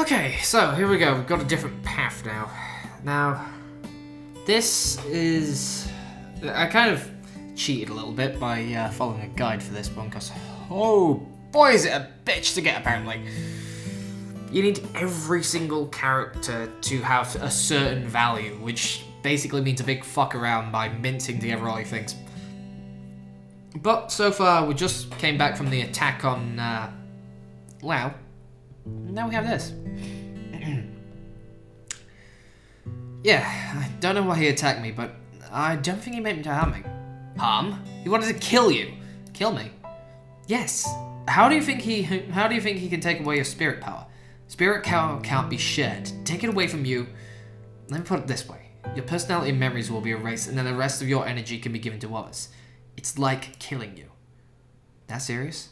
Okay, so here we go. We've got a different path now. Now, this is... I kind of cheated a little bit by following a guide for this one, because oh boy is it a bitch to get, apparently. You need every single character to have a certain value, which basically means a big fuck around by mincing together all your things. But so far, we just came back from the attack on Liao. Now we have this. Yeah, I don't know why he attacked me, but I don't think he meant to harm me. Harm? He wanted to kill you. Kill me? Yes. How do you think he can take away your spirit power? Spirit power can't be shared. Take it away from you. Let me put it this way. Your personality and memories will be erased, and then the rest of your energy can be given to others. It's like killing you. That serious?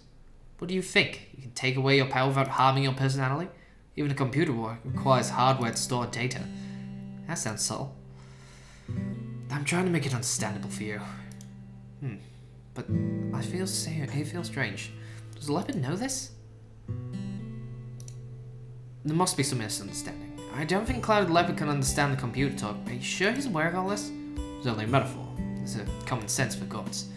What do you think? You can take away your power without harming your personality? Even a computer requires hardware to store data. That sounds subtle. I'm trying to make it understandable for you. But it feels strange. Does the leopard know this? There must be some misunderstanding. I don't think Clouded Leopard can understand the computer talk. Are you sure he's aware of all this? It's only a metaphor. It's a common sense for gods.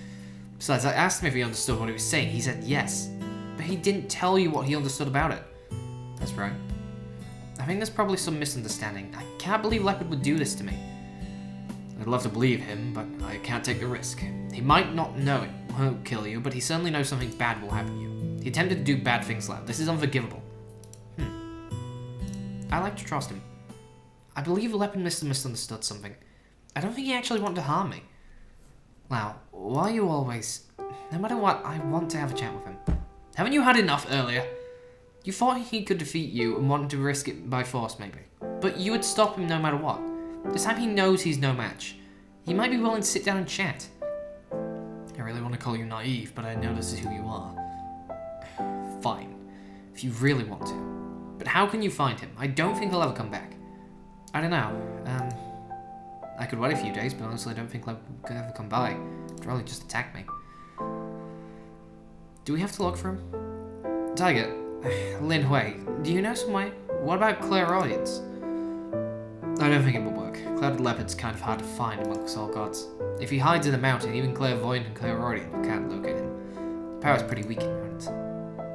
Besides, I asked him if he understood what he was saying. He said yes. But he didn't tell you what he understood about it. That's right. I think there's probably some misunderstanding. I can't believe Leopard would do this to me. I'd love to believe him, but I can't take the risk. He might not know it won't kill you, but he certainly knows something bad will happen to you. He attempted to do bad things, Liao. This is unforgivable. I like to trust him. I believe Leopard misunderstood something. I don't think he actually wanted to harm me. Liao, why are you always... No matter what, I want to have a chat with him. Haven't you had enough earlier? You thought he could defeat you and wanted to risk it by force, maybe. But you would stop him no matter what. This time he knows he's no match. He might be willing to sit down and chat. I really want to call you naive, but I know this is who you are. Fine. If you really want to. But how can you find him? I don't think he'll ever come back. I don't know. I could wait a few days, but honestly I don't think Leopard could ever come by. He'd probably just attack me. Do we have to look for him? Tiger, Lin Hui, do you know some way? What about clairaudience? I don't think it would work. Clouded Leopard's kind of hard to find amongst all gods. If he hides in a mountain, even clairvoyant and clairaudient can't locate him. The power's pretty weak in mountains.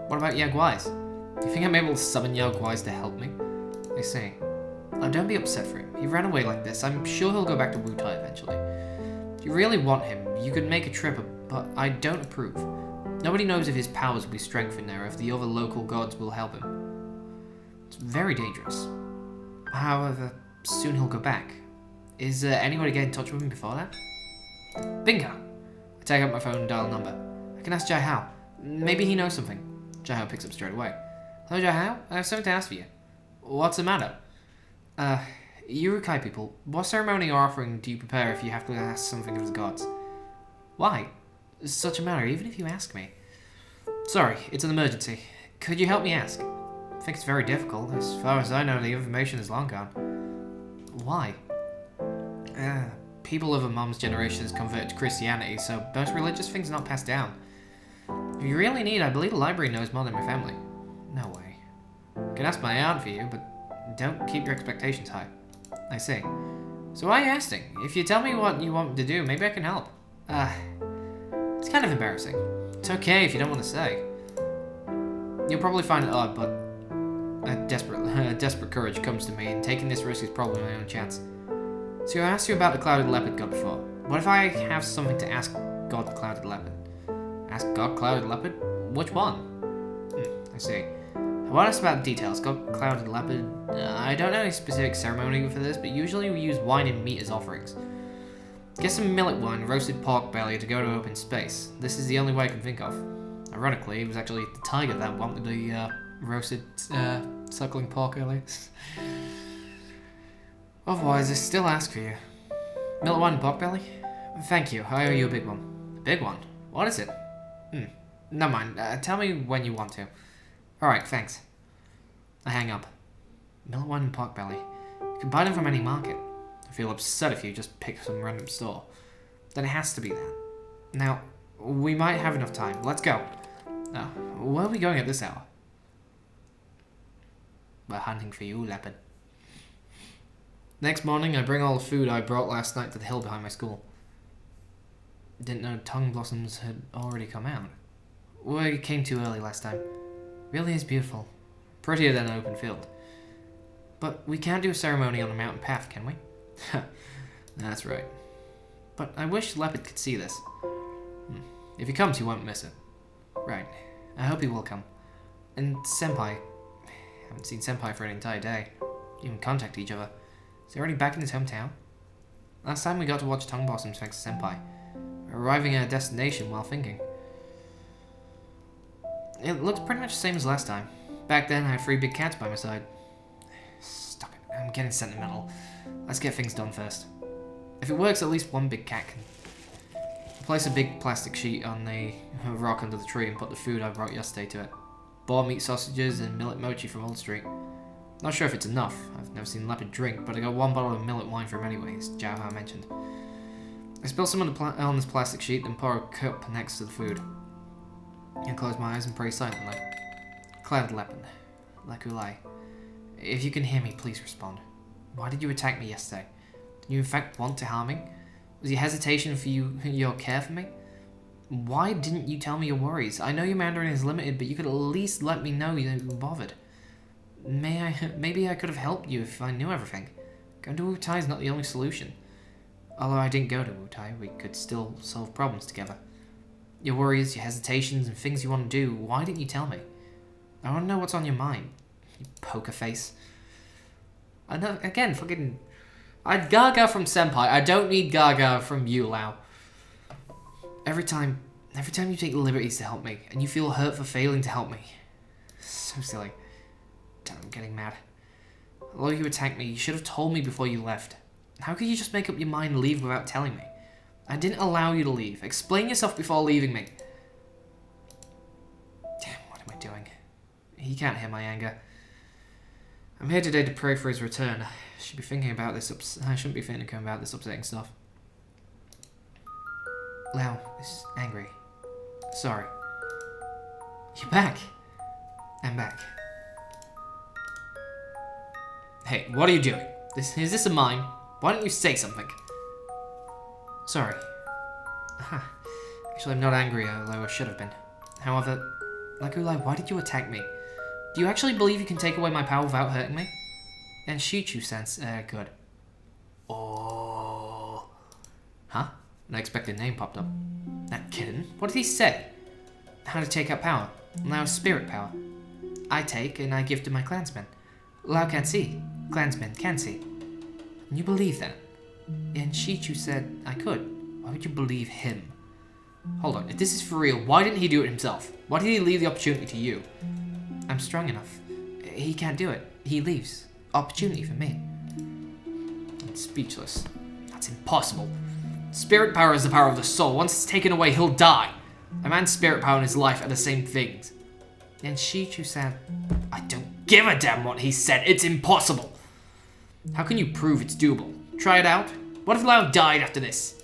What about Yao Guai's? Do you think I'm able to summon Yao Guai's to help me? I see. Oh, don't be upset for him. He ran away like this. I'm sure he'll go back to Wutai eventually. If you really want him, you could make a trip, but I don't approve. Nobody knows if his powers will be strengthened there, or if the other local gods will help him. It's very dangerous. However, soon he'll go back. Is there any way to get in touch with him before that? Bingo! I take out my phone and dial a number. I can ask Jai Hao. Maybe he knows something. Jai Hao picks up straight away. Hello, Jai Hao? I have something to ask for you. What's the matter? Urukai people, what ceremony or offering do you prepare if you have to ask something of the gods? Why? It's such a matter, even if you ask me. Sorry, it's an emergency. Could you help me ask? I think it's very difficult. As far as I know, the information is long gone. Why? People of a mom's generation has converted to Christianity, so most religious things are not passed down. If you really need, I believe the library knows more than my family. No way. I can ask my aunt for you, but don't keep your expectations high. I see. So why are you asking? If you tell me what you want to do, maybe I can help. It's kind of embarrassing. It's okay if you don't want to say. You'll probably find it odd, but desperate courage comes to me, and taking this risk is probably my own chance. So I asked you about the Clouded Leopard god before. What if I have something to ask God Clouded Leopard? Ask God Clouded Leopard? Which one? I see. I want to ask about details. God Clouded Leopard. I don't know any specific ceremony for this, but usually we use wine and meat as offerings. Get some millet wine, roasted pork belly to go to open space. This is the only way I can think of. Ironically, it was actually the tiger that wanted the roasted suckling pork earlier. Otherwise, I still ask for you. Millet wine and pork belly? Thank you, I owe you a big one. A big one? What is it? Never mind, tell me when you want to. Alright, thanks. I hang up. Millet wine and pork belly. You can buy them from any market. I feel upset if you just pick some random store. Then it has to be that. Now, we might have enough time. Let's go. Where are we going at this hour? We're hunting for you, leopard. Next morning, I bring all the food I brought last night to the hill behind my school. Didn't know tongue blossoms had already come out. We came too early last time. Really is beautiful. Prettier than an open field. But we can't do a ceremony on a mountain path, can we? That's right. But I wish Leopard could see this. If he comes, he won't miss it. Right. I hope he will come. And Senpai. Haven't seen Senpai for an entire day. Even contact each other. Is he already back in his hometown? Last time we got to watch tongue blossoms thanks to Senpai. Arriving at a destination while thinking. It looked pretty much the same as last time. Back then, I had 3 big cats by my side. Stop it. I'm getting sentimental. Let's get things done first. If it works, at least one big cat can. Place a big plastic sheet on the rock under the tree and put the food I brought yesterday to it. Boar meat sausages and millet mochi from Old Street. Not sure if it's enough. I've never seen Leopard drink, but I got 1 bottle of millet wine for him anyway, as Jiao mentioned. I spill some on this plastic sheet, then pour a cup next to the food. I close my eyes and pray silently. Clouded Leopard, Likulau, if you can hear me, please respond. Why did you attack me yesterday? Did you in fact want to harm me? Was your hesitation for your care for me? Why didn't you tell me your worries? I know your Mandarin is limited, but you could at least let me know you were bothered. Maybe I could have helped you if I knew everything. Going to Wutai is not the only solution. Although I didn't go to Wutai, we could still solve problems together. Your worries, your hesitations, and things you want to do, why didn't you tell me? I want to know what's on your mind, you poker face. I know, again, fucking... I'd gaga from Senpai, I don't need gaga from you, Liao. Every time you take liberties to help me, and you feel hurt for failing to help me. So silly. Damn, I'm getting mad. Although you attacked me, you should have told me before you left. How could you just make up your mind and leave without telling me? I didn't allow you to leave. Explain yourself before leaving me. Damn, what am I doing? He can't hear my anger. I'm here today to pray for his return. I shouldn't be thinking about this upsetting stuff. Liao is angry. Sorry. You're back. I'm back. Hey, what are you doing? Is this a mine? Why don't you say something? Sorry. Actually, I'm not angry, although I should have been. However, Likulau, why did you attack me? Do you actually believe you can take away my power without hurting me? And Shichu-sense, good. Oh. Huh? An unexpected name popped up. That kitten? What did he say? How to take out power. Lao spirit power. I take and I give to my clansmen. Lao can't see. Clansmen can see. And you believe that? And Shichu said I could. Why would you believe him? Hold on, if this is for real, why didn't he do it himself? Why did he leave the opportunity to you? I'm strong enough. He can't do it. He leaves. Opportunity for me. I'm speechless. That's impossible. Spirit power is the power of the soul. Once it's taken away, he'll die. A man's spirit power and his life are the same things. And Shichu said, I don't give a damn what he said. It's impossible. How can you prove it's doable? Try it out? What if Liao died after this?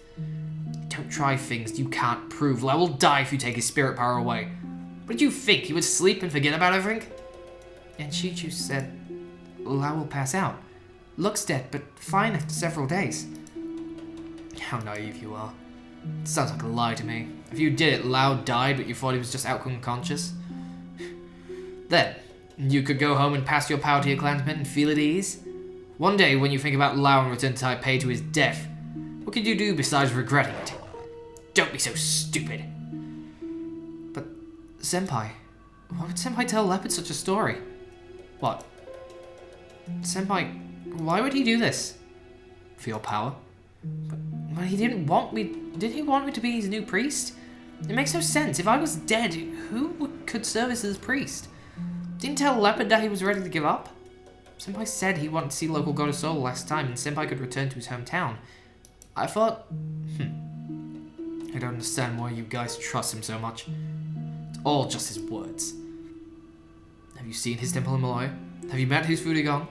Don't try things you can't prove. Liao will die if you take his spirit power away. What did you think? He would sleep and forget about everything? And Shichu said, Liao will pass out. Looks dead, but fine after several days. How naive you are. It sounds like a lie to me. If you did it, Liao died, but you thought he was just out unconscious. Then, you could go home and pass your power to your clansmen and feel at ease. One day, when you think about Liao and return to Taipei to his death, what could you do besides regretting it? Don't be so stupid. But, Senpai, why would Senpai tell Leopard such a story? What? Senpai, why would he do this? For your power? But he didn't want me... Did he want me to be his new priest? It makes no sense. If I was dead, who could serve as his priest? Didn't tell Leopard that he was ready to give up? Senpai said he wanted to see local god of soul last time and Senpai could return to his hometown. I thought... I don't understand why you guys trust him so much. It's all just his words. Have you seen his temple in Malaya? Have you met his Fudigang?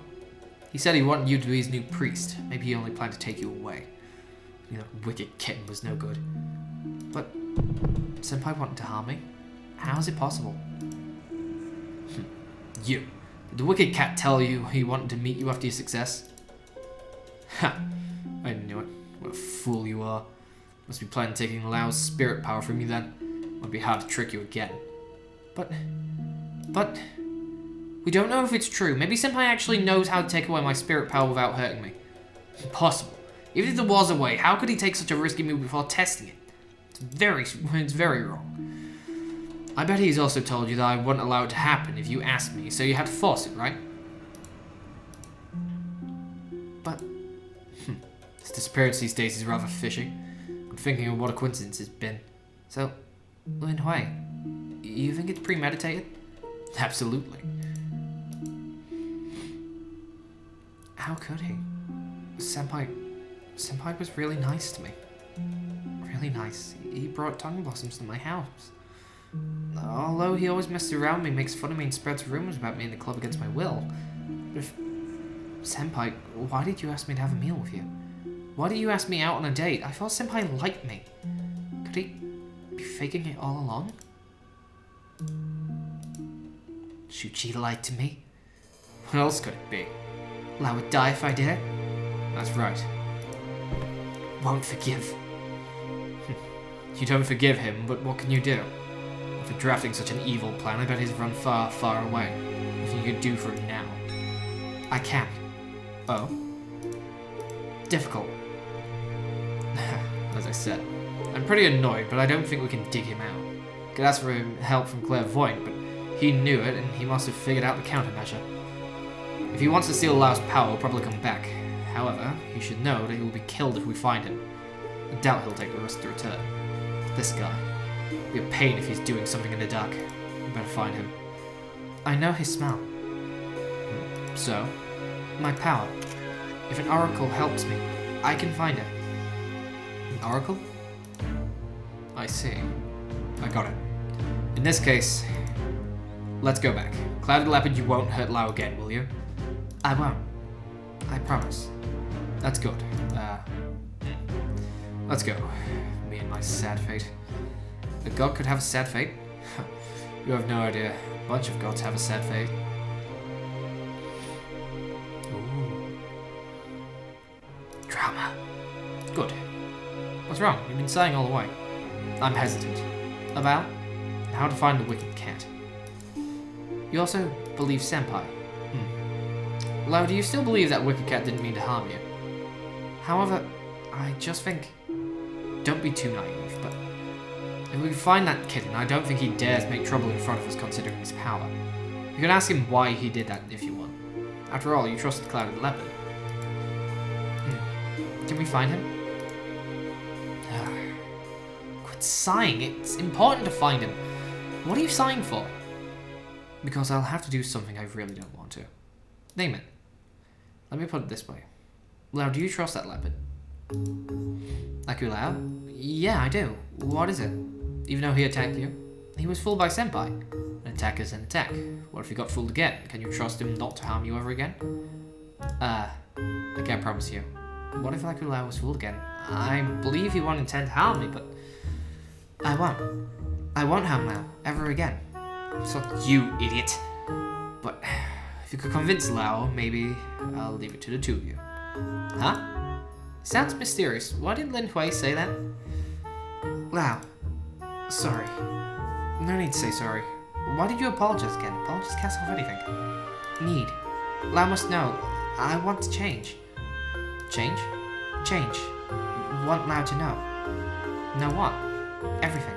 He said he wanted you to be his new priest. Maybe he only planned to take you away. You know, wicked kitten was no good. But Senpai wanted to harm me? How is it possible? You Did the wicked cat tell you he wanted to meet you after your success? Ha! I knew it. What a fool you are. Must be planning taking Liao's spirit power from you then. Won't be hard to trick you again. But... We don't know if it's true. Maybe Senpai actually knows how to take away my spirit power without hurting me. Impossible. Even if there was a way, how could he take such a risky move before testing it? It's very wrong. I bet he's also told you that I wouldn't allow it to happen if you asked me, so you had to force it, right? But... His disappearance these days is rather fishy. I'm thinking of what a coincidence it's been. So, Lin Hui, you think it's premeditated? Absolutely. How could he? Senpai was really nice to me. Really nice. He brought tongue blossoms to my house. Although he always messes around me, makes fun of me, and spreads rumors about me in the club against my will. But if... Senpai, why did you ask me to have a meal with you? Why did you ask me out on a date? I thought Senpai liked me. Could he be faking it all along? Shuchi lied to me? What else could it be? Liao would die if I did it? That's right. Won't forgive. You don't forgive him, but what can you do? For drafting such an evil plan, I bet he's run far, far away. Nothing you could do for him now. I can't. Oh? Difficult. As I said, I'm pretty annoyed, but I don't think we can dig him out. Could ask for help from Clairvoyant, but he knew it, and he must have figured out the countermeasure. If he wants to steal Liao's power, he'll probably come back. However, he should know that he will be killed if we find him. I doubt he'll take the risk to return. This guy. It'll be a pain if he's doing something in the dark. We better find him. I know his smell. So? My power. If an oracle helps me, I can find it. An oracle? I see. I got it. In this case, let's go back. Clouded Leopard, you won't hurt Liao again, will you? I won't. I promise. That's good. Let's go. Me and my sad fate. A god could have a sad fate? You have no idea. A bunch of gods have a sad fate. Ooh. Drama. Good. What's wrong? You've been sighing all the way. I'm hesitant. About how to find the wicked cat. You also believe Senpai. Liao, do you still believe that wicked cat didn't mean to harm you? However, I just think... Don't be too naive, but... If we can find that kitten, I don't think he dares make trouble in front of us considering his power. You can ask him why he did that if you want. After all, you trusted Clouded Leopard. Can we find him? Quit sighing, it's important to find him. What are you sighing for? Because I'll have to do something I really don't want to. Name it. Let me put it this way. Liao, do you trust that leopard? Likulau? Yeah, I do. What is it? Even though he attacked you, he was fooled by Senpai. An attack is an attack. What if he got fooled again? Can you trust him not to harm you ever again? I can't promise you. What if Likulau was fooled again? I believe he won't intend to harm me, but... I won't. I won't harm Liao, ever again. It's not you, idiot. But if you could convince Liao, maybe I'll leave it to the two of you. Huh? Sounds mysterious. Why did Lin Hui say that? Liao. Sorry. No need to say sorry. Why did you apologize again? Apologies can't solve anything. Need. Liao must know. I want to change. Change? Change. Want Liao to know. Know what? Everything.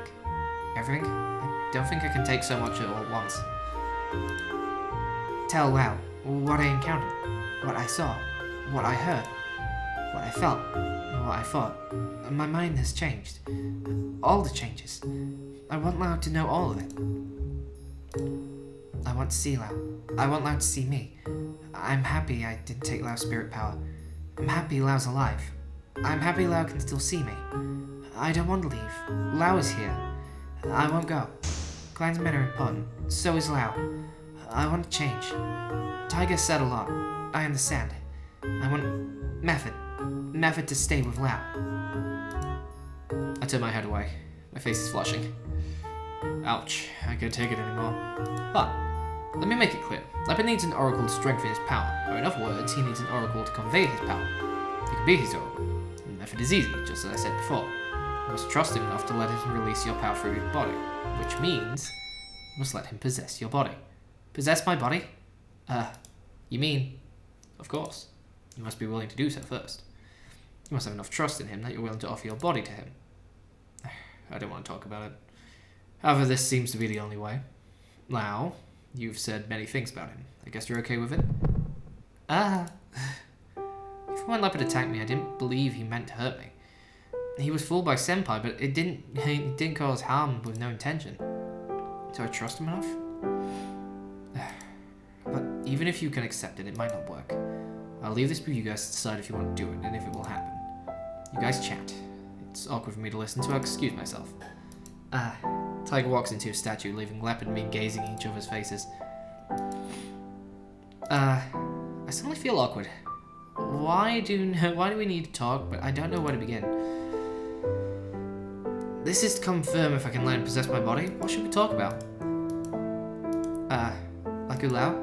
Everything? I don't think I can take so much all at once. Tell Liao what I encountered, what I saw, what I heard, what I felt, what I thought. My mind has changed. All the changes. I want Liao to know all of it. I want to see Liao. I want Liao to see me. I'm happy I didn't take Liao's spirit power. I'm happy Liao's alive. I'm happy Liao can still see me. I don't want to leave. Liao is here. I won't go. Clansmen are important. So is Liao. I want to change. Tiger said a lot. I understand. I want method. Method to stay with Liao. I turn my head away. My face is flushing. Ouch. I can't take it anymore. But Let me make it clear. Leopard needs an oracle to strengthen his power, or in other words, he needs an oracle to convey his power. You can be his oracle. The method is easy, just as I said before. You must trust him enough to let him release your power through his body, which means you must let him possess your body. Possess my body? You mean? Of course. You must be willing to do so first. You must have enough trust in him that you're willing to offer your body to him. I don't want to talk about it. However, this seems to be the only way. Liao, you've said many things about him. I guess you're okay with it? Even when Leopard attacked me, I didn't believe he meant to hurt me. He was fooled by Senpai, but it didn't cause harm with no intention. So I trust him enough? But even if you can accept it, it might not work. I'll leave this for you guys to decide if you want to do it, and if it will happen. You guys chat. It's awkward for me to listen, so I'll excuse myself. Tiger walks into a statue, leaving Leopard and me gazing at each other's faces. I suddenly feel awkward. Why do we need to talk, but I don't know where to begin. This is to confirm if I can let him possess my body. What should we talk about? Likulau?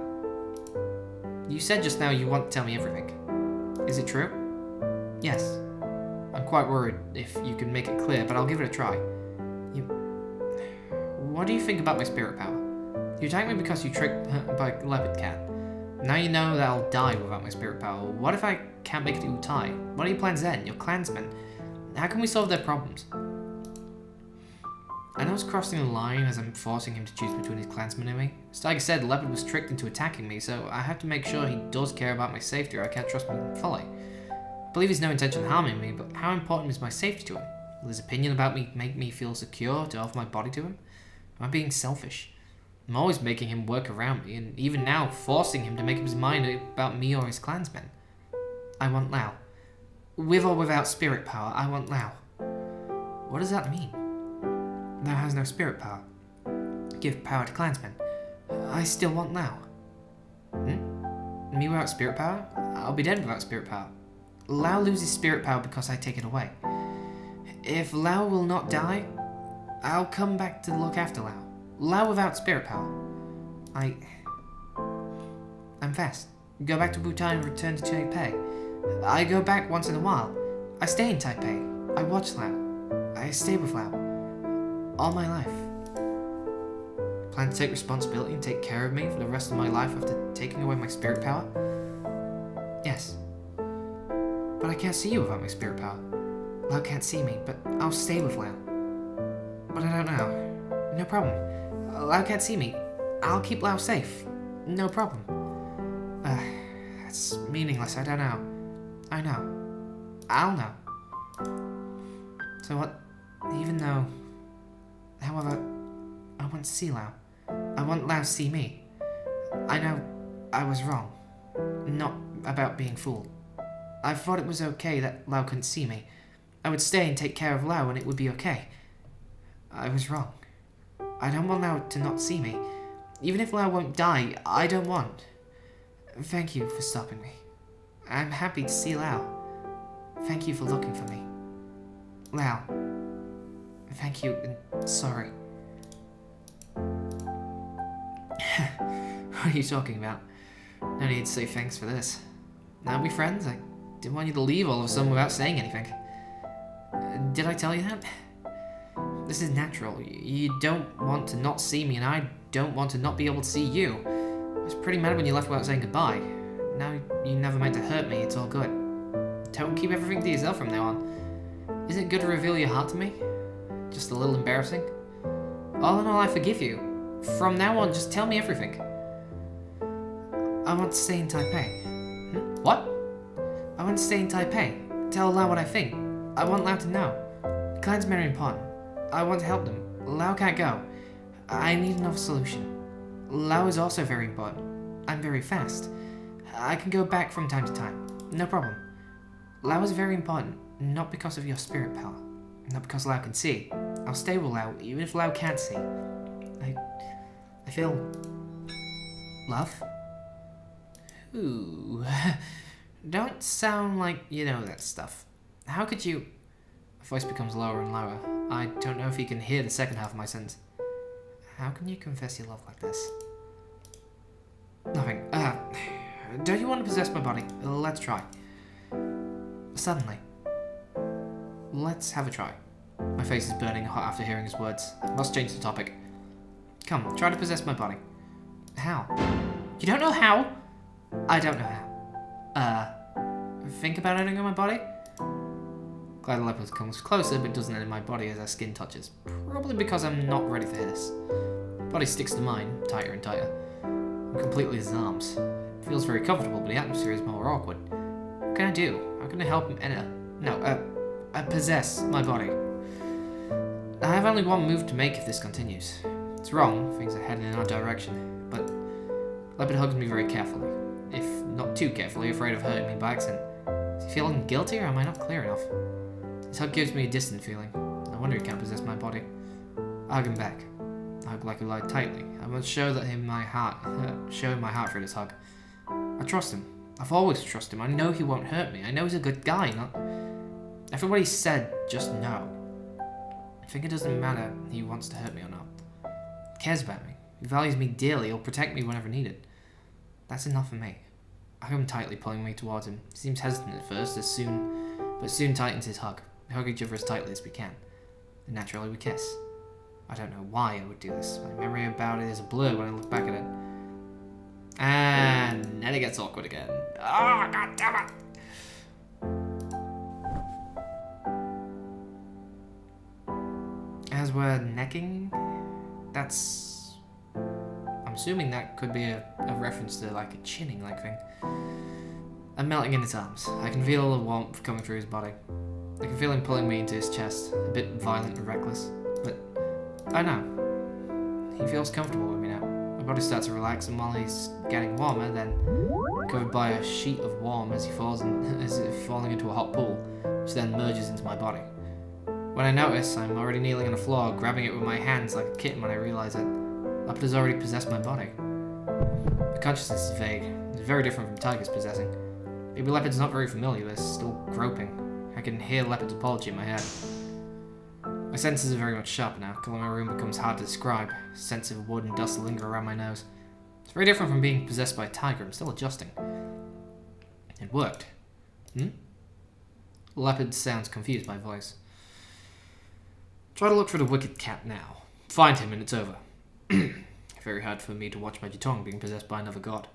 You said just now you want to tell me everything. Is it true? Yes. I'm quite worried if you can make it clear, but I'll give it a try. What do you think about my spirit power? You attacked me because you tricked by leopard cat. Now you know that I'll die without my spirit power. What if I can't make it to Utai? What are your plans then? Your clansmen? How can we solve their problems? I know it's crossing the line as I'm forcing him to choose between his clansmen and me. As Tiger said, Leopard was tricked into attacking me, so I have to make sure he does care about my safety or I can't trust him fully. I believe he's no intention of harming me, but how important is my safety to him? Will his opinion about me make me feel secure to offer my body to him? Am I being selfish? I'm always making him work around me, and even now forcing him to make up his mind about me or his clansmen. I want Liao. With or without spirit power, I want Liao. What does that mean? Liao has no spirit power. Give power to clansmen. I still want Liao. Me without spirit power? I'll be dead without spirit power. Liao loses spirit power because I take it away. If Liao will not die, I'll come back to look after Liao. Liao without spirit power. I'm fast. Go back to Bhutan and return to Taipei. I go back once in a while. I stay in Taipei. I watch Liao. I stay with Liao. All my life. Plan to take responsibility and take care of me for the rest of my life after taking away my spirit power? Yes. But I can't see you without my spirit power. Liao can't see me, but I'll stay with Liao. But I don't know. No problem. Liao can't see me. I'll keep Liao safe. No problem. It's meaningless. I don't know. I know. I'll know. So what? Even though... However, I want to see Liao. I want Liao to see me. I know I was wrong. Not about being fooled. I thought it was okay that Liao couldn't see me. I would stay and take care of Liao and it would be okay. I was wrong. I don't want Liao to not see me. Even if Liao won't die, I don't want. Thank you for stopping me. I'm happy to see Liao. Thank you for looking for me. Liao. Thank you and sorry. What are you talking about? No need to say thanks for this. Now we friends? I didn't want you to leave all of a sudden without saying anything. Did I tell you that? This is natural. You don't want to not see me, and I don't want to not be able to see you. I was pretty mad when you left without saying goodbye. Now you never meant to hurt me, it's all good. Don't keep everything to yourself from now on. Isn't it good to reveal your heart to me? Just a little embarrassing? All in all, I forgive you. From now on, just tell me everything. I want to stay in Taipei. What? I want to stay in Taipei. Tell Liao what I think. I want Liao to know. Clansmen are important. I want to help them. Liao can't go. I need another solution. Liao is also very important. I'm very fast. I can go back from time to time. No problem. Liao is very important, not because of your spirit power. Not because Liao can see. I'll stay with Liao, even if Liao can't see. I feel... love? Ooh. Don't sound like you know that stuff. How could you... My voice becomes lower and lower. I don't know if you can hear the second half of my sentence. How can you confess your love like this? Nothing. Don't you want to possess my body? Let's try. Suddenly. Let's have a try. My face is burning hot after hearing his words. I must change the topic. Come, try to possess my body. How? You don't know how? I don't know how. Think about entering my body? Glad the leopard comes closer, but doesn't enter my body as our skin touches. Probably because I'm not ready for this. Body sticks to mine, tighter and tighter. I'm completely his arms. It feels very comfortable, but the atmosphere is more awkward. What can I do? How can I help him enter? No, possess my body. I have only one move to make if this continues. It's wrong, things are heading in our direction, but Leopard hugs me very carefully. If not too carefully, afraid of hurting me by accident. Is he feeling guilty or am I not clear enough? His hug gives me a distant feeling. No wonder he can't possess my body. I hug him back. I hug Likulau tightly. I must show him my heart through this hug. I trust him. I've always trusted him. I know he won't hurt me. I know he's a good guy, not... After what he said, just no. I think it doesn't matter if he wants to hurt me or not. He cares about me. He values me dearly. He'll protect me whenever needed. That's enough for me. I hug him tightly, pulling me towards him. He seems hesitant at first, but soon tightens his hug. We hug each other as tightly as we can. And naturally we kiss. I don't know why I would do this. My memory about it is a blur when I look back at it. And then it gets awkward again. Oh, god damn it! As we're necking, that's... I'm assuming that could be a reference to like a chinning like thing. I'm melting in his arms. I can feel the warmth coming through his body. I can feel him pulling me into his chest, a bit violent and reckless. But I know. He feels comfortable with me now. My body starts to relax, and while he's getting warmer, then covered by a sheet of warm as he falls as if falling into a hot pool, which then merges into my body. When I notice, I'm already kneeling on the floor, grabbing it with my hands like a kitten when I realize that Leopard has already possessed my body. My consciousness is vague. It's very different from Tiger's possessing. Maybe Leopard's not very familiar, but still groping. I can hear Leopard's apology in my head. My senses are very much sharper now. Color in my room becomes hard to describe. A sense of wood and dust linger around my nose. It's very different from being possessed by a tiger. I'm still adjusting. It worked. Leopard sounds confused by voice. Try to look for the wicked cat now. Find him and it's over. Very hard for me to watch my Jitong being possessed by another god.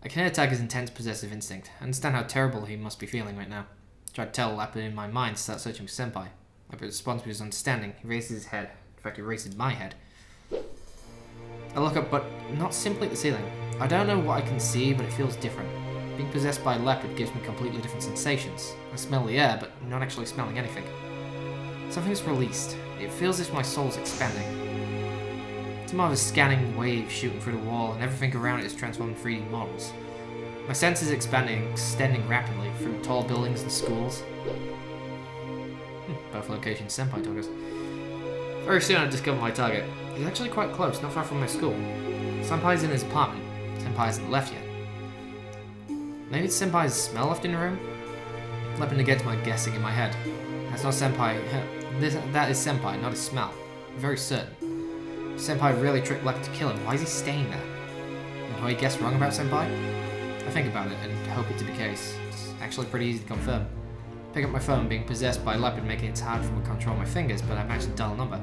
I can hear Tiger's intense possessive instinct. I understand how terrible he must be feeling right now. I try to tell Leopard in my mind to start searching for Senpai. Leopard responds with his understanding. He raises his head. In fact, he raises my head. I look up, but not simply at the ceiling. I don't know what I can see, but it feels different. Being possessed by a leopard gives me completely different sensations. I smell the air, but not actually smelling anything. Something's released. It feels as if my soul's expanding. It's more of a scanning wave shooting through the wall, and everything around it is transformed 3D models. My sense is expanding, extending rapidly through tall buildings and schools. Both locations Senpai took us. Very soon I discovered my target. He's actually quite close, not far from my school. Senpai's in his apartment. Senpai hasn't left yet. Maybe it's Senpai's smell left in the room? Leopard negates my guessing in my head. That's not Senpai. That is Senpai, not his smell. I'm very certain. If Senpai really tricked Leopard to kill him, why is he staying there? And have I guessed wrong about Senpai? I think about it and hope it to be the case. It's actually pretty easy to confirm. Pick up my phone, being possessed by Leopard, making it hard for me to control my fingers, but I managed to dial a number.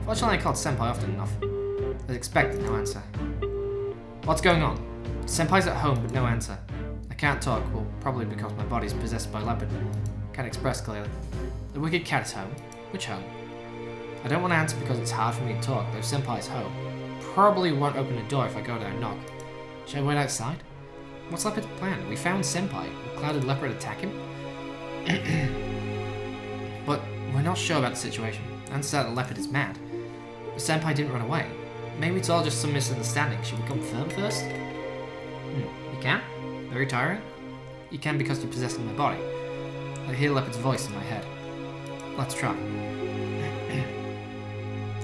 Fortunately, I called Senpai often enough. As expected, no answer. What's going on? Senpai's at home, but no answer. I can't talk, well, probably because my body's possessed by Leopard. Can't express clearly. The wicked cat is home. Which home? I don't want to answer because it's hard for me to talk, though Senpai's home. Probably won't open the door if I go there and knock. Should I wait outside? What's Leopard's plan? We found Senpai. Will Clouded Leopard attack him? But we're not sure about the situation. I understand that Leopard is mad. But Senpai didn't run away. Maybe it's all just some misunderstanding. Should we confirm first? You can? Very tiring? You can because you're possessing my body. I hear Leopard's voice in my head. Let's try.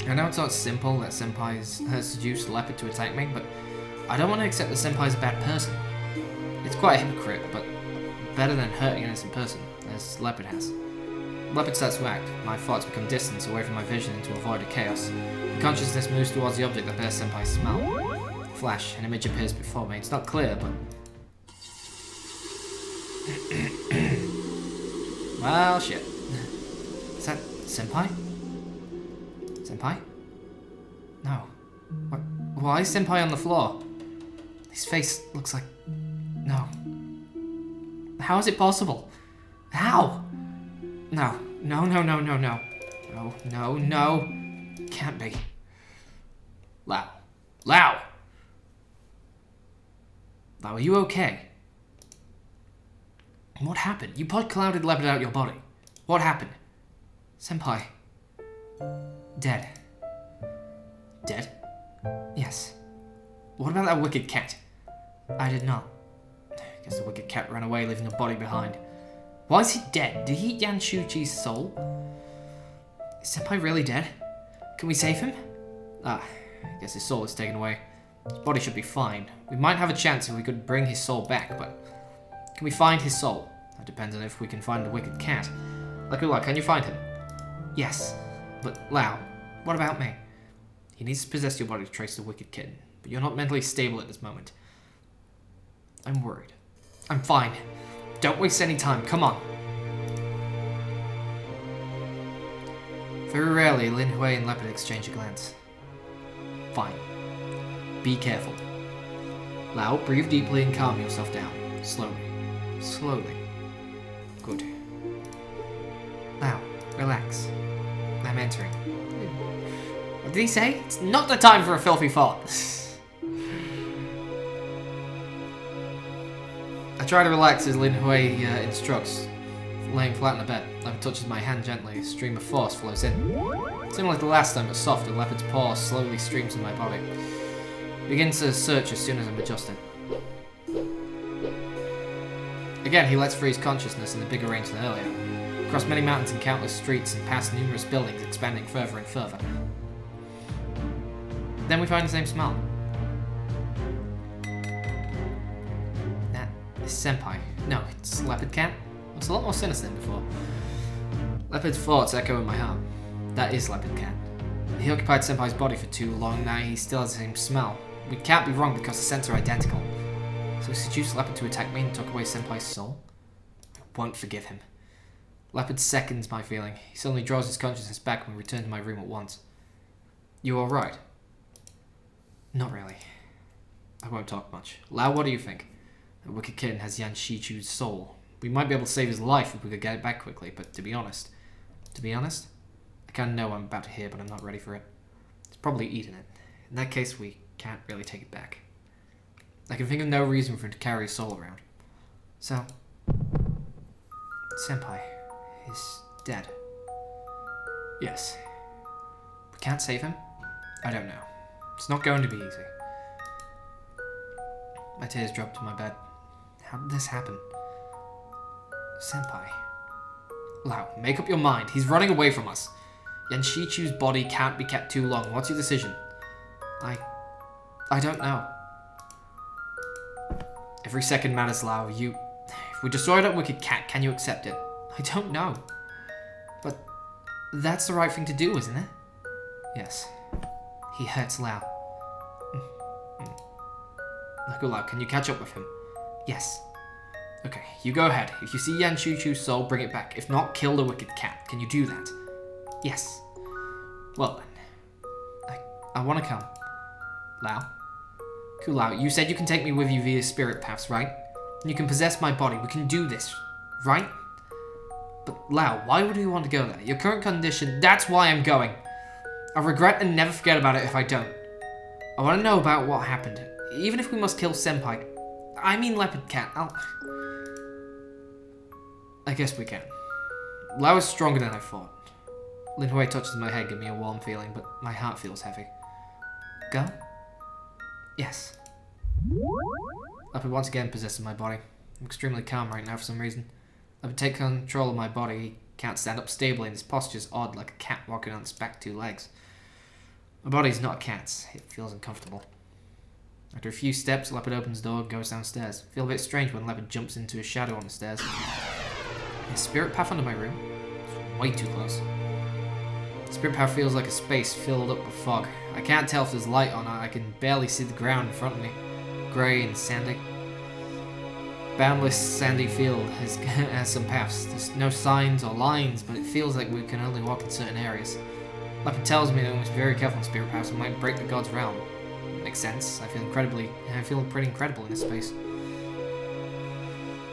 I know it's not simple that Senpai has seduced Leopard to attack me, but I don't want to accept that Senpai's a bad person. It's quite a hypocrite, but better than hurting an innocent person, as Leopard has. Leopard starts to act. My thoughts become distant, away from my vision, to avoid the chaos. The consciousness moves towards the object that bears Senpai's smell. flash, an image appears before me. It's not clear, but... Well, shit. Is that Senpai? Senpai? No. Why is Senpai on the floor? His face looks like... No. How is it possible? How? No. No, no, no, no, no. No, no, no. Can't be. Liao. Liao! Liao, are you okay? What happened? You pod-clouded leopard out your body. What happened? Senpai. Dead. Dead? Yes. What about that wicked cat? I did not. Guess the wicked cat ran away, leaving a body behind. Why is he dead? Did he eat Yanshuchi's soul? Is Senpai really dead? Can we save him? Ah, I guess his soul is taken away. His body should be fine. We might have a chance if we could bring his soul back, but... Can we find his soul? That depends on if we can find the wicked cat. Likulau, can you find him? Yes. But, Liao, what about me? He needs to possess your body to trace the wicked kitten, but you're not mentally stable at this moment. I'm worried. I'm fine. Don't waste any time, come on. Very rarely, Lin Hui and Leopard exchange a glance. Fine. Be careful. Liao, breathe deeply and calm yourself down. Slowly. Slowly. Good. Liao, relax. I'm entering. What did he say? It's not the time for a filthy fart. I try to relax as Lin Hui instructs, laying flat on the bed. Leopard touches my hand gently, a stream of force flows in. Similar to the last time, but softer, Leopard's paw slowly streams in my body. Begins to search as soon as I'm adjusted. Again, he lets free his consciousness in a bigger range than earlier. Across many mountains and countless streets and past numerous buildings, expanding further and further. Then we find the same smell. That is Senpai. No, it's Leopard Cat. It's a lot more sinister than before. Leopard's thoughts echo in my heart. That is Leopard Cat. He occupied Senpai's body for too long, now he still has the same smell. We can't be wrong because the scents are identical. So he seduced Leopard to attack me and took away Senpai's soul? I won't forgive him. Leopard seconds my feeling. He suddenly draws his consciousness back when we return to my room at once. You alright? Not really. I won't talk much. Liao, what do you think? The wicked kitten has Yan Shichu's soul. We might be able to save his life if we could get it back quickly, but to be honest, I kind of know what I'm about to hear, but I'm not ready for it. It's probably eaten it. In that case, we can't really take it back. I can think of no reason for him to carry his soul around. So, Senpai is dead. Yes. We can't save him? I don't know. It's not going to be easy. My tears dropped to my bed. How did this happen? Senpai. Liao, make up your mind. He's running away from us. Yanshichu's body can't be kept too long. What's your decision? I don't know. Every second matters, Liao. If we destroy that wicked cat, can you accept it? I don't know. But that's the right thing to do, isn't it? Yes. He hurts Liao. Likulau, can you catch up with him? Yes. Okay, you go ahead. If you see Yanshuchu's soul, bring it back. If not, kill the wicked cat. Can you do that? Yes. Well then. I want to come. Liao? Liao, you said you can take me with you via spirit paths, right? And you can possess my body. We can do this, right? But Liao, why would you want to go there? Your current condition, that's why I'm going. I'll regret and never forget about it if I don't. I want to know about what happened. Even if we must kill Senpai. I mean Leopard Cat. I guess we can. Liao is stronger than I thought. Lin Hui touches my head, giving me a warm feeling, but my heart feels heavy. Go? Yes. Leopard once again possesses my body. I'm extremely calm right now for some reason. Leopard takes control of my body. He can't stand up stably and his posture is odd, like a cat walking on its back 2 legs. My body's not a cat's. It feels uncomfortable. After a few steps, Leopard opens the door and goes downstairs. I feel a bit strange when Leopard jumps into a shadow on the stairs. His spirit path under my room? It's way too close. Spirit power feels like a space filled up with fog. I can't tell if there's light or not. I can barely see the ground in front of me. Grey and sandy. Boundless sandy field has some paths. There's no signs or lines, but it feels like we can only walk in certain areas. Leopard tells me that we must be very careful in spirit powers and might break the god's realm. Makes sense. I feel pretty incredible in this space.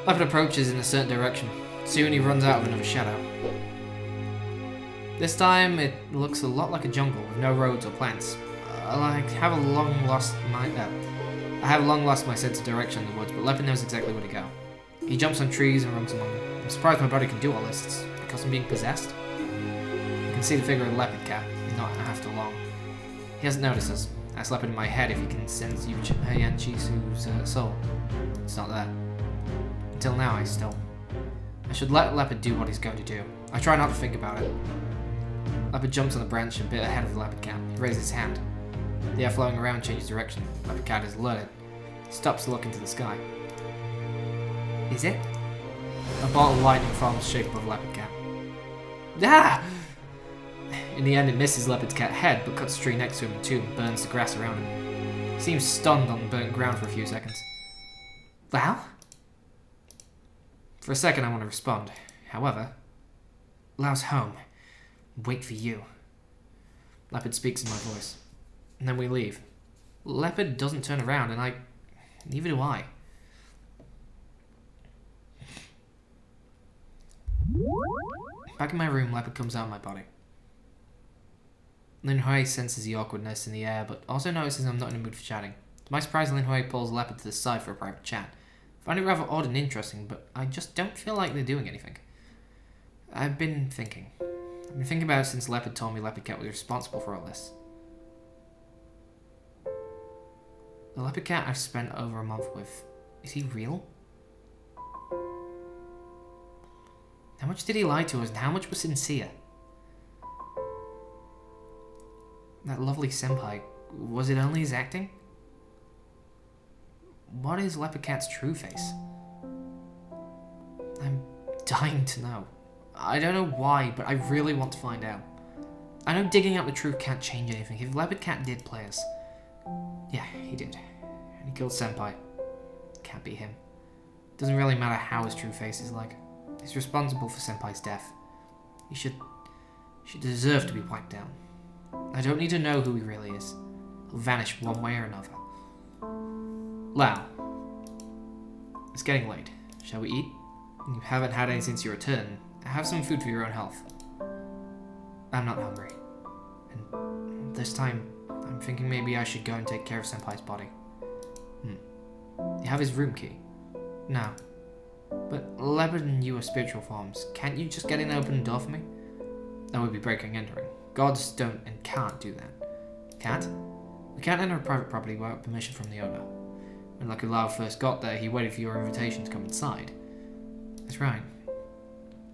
Leopard approaches in a certain direction. Soon he runs out of another shadow. This time it looks a lot like a jungle with no roads or plants. I have long lost my sense of direction in the woods, but Leopard knows exactly where to go. He jumps on trees and runs among them. I'm surprised my body can do all this. It's because I'm being possessed. You can see the figure of the leopard cat, not half too long. He hasn't noticed us. Ask Leopard in my head if he can sense Chisu's soul. It's not there. Until now, I should let Leopard do what he's going to do. I try not to think about it. Leopard jumps on the branch a bit ahead of the leopard cat. He raises his hand. The air flowing around changes direction. Leopard cat is alerted. He stops to look into the sky. Is it? A bolt of lightning forms shape above leopard cat. Ah! In the end, it misses leopard cat's head, but cuts a tree next to him in two and burns the grass around him. He seems stunned on the burnt ground for a few seconds. Liao? For a second, I want to respond. However, Liao's home. Wait for you. Leopard speaks in my voice. And then we leave. Leopard doesn't turn around, and neither do I. Back in my room, Leopard comes out of my body. Lin Hui senses the awkwardness in the air, but also notices I'm not in the mood for chatting. To my surprise, Lin Hui pulls Leopard to the side for a private chat. I find it rather odd and interesting, but I just don't feel like they're doing anything. I've been thinking about it since Leopard told me Leopard Cat was responsible for all this. The Leopard Cat I've spent over a month with, is he real? How much did he lie to us and how much was sincere? That lovely Senpai, was it only his acting? What is Leopard Cat's true face? I'm dying to know. I don't know why, but I really want to find out. I know digging out the truth can't change anything. If Leopard Cat did play us... Yeah, he did. And he killed Senpai. Can't be him. Doesn't really matter how his true face is like. He's responsible for Senpai's death. He should deserve to be wiped out. I don't need to know who he really is. He'll vanish one way or another. Liao. It's getting late. Shall we eat? You haven't had any since your return. Have some food for your own health. I'm not hungry. And this time, I'm thinking maybe I should go and take care of Senpai's body. You have his room key? No. But Leopard and you are spiritual forms. Can't you just get in and open the door for me? That would be breaking and entering. Gods don't and can't do that. Can't? We can't enter a private property without permission from the owner. When Likulau first got there, he waited for your invitation to come inside. That's right.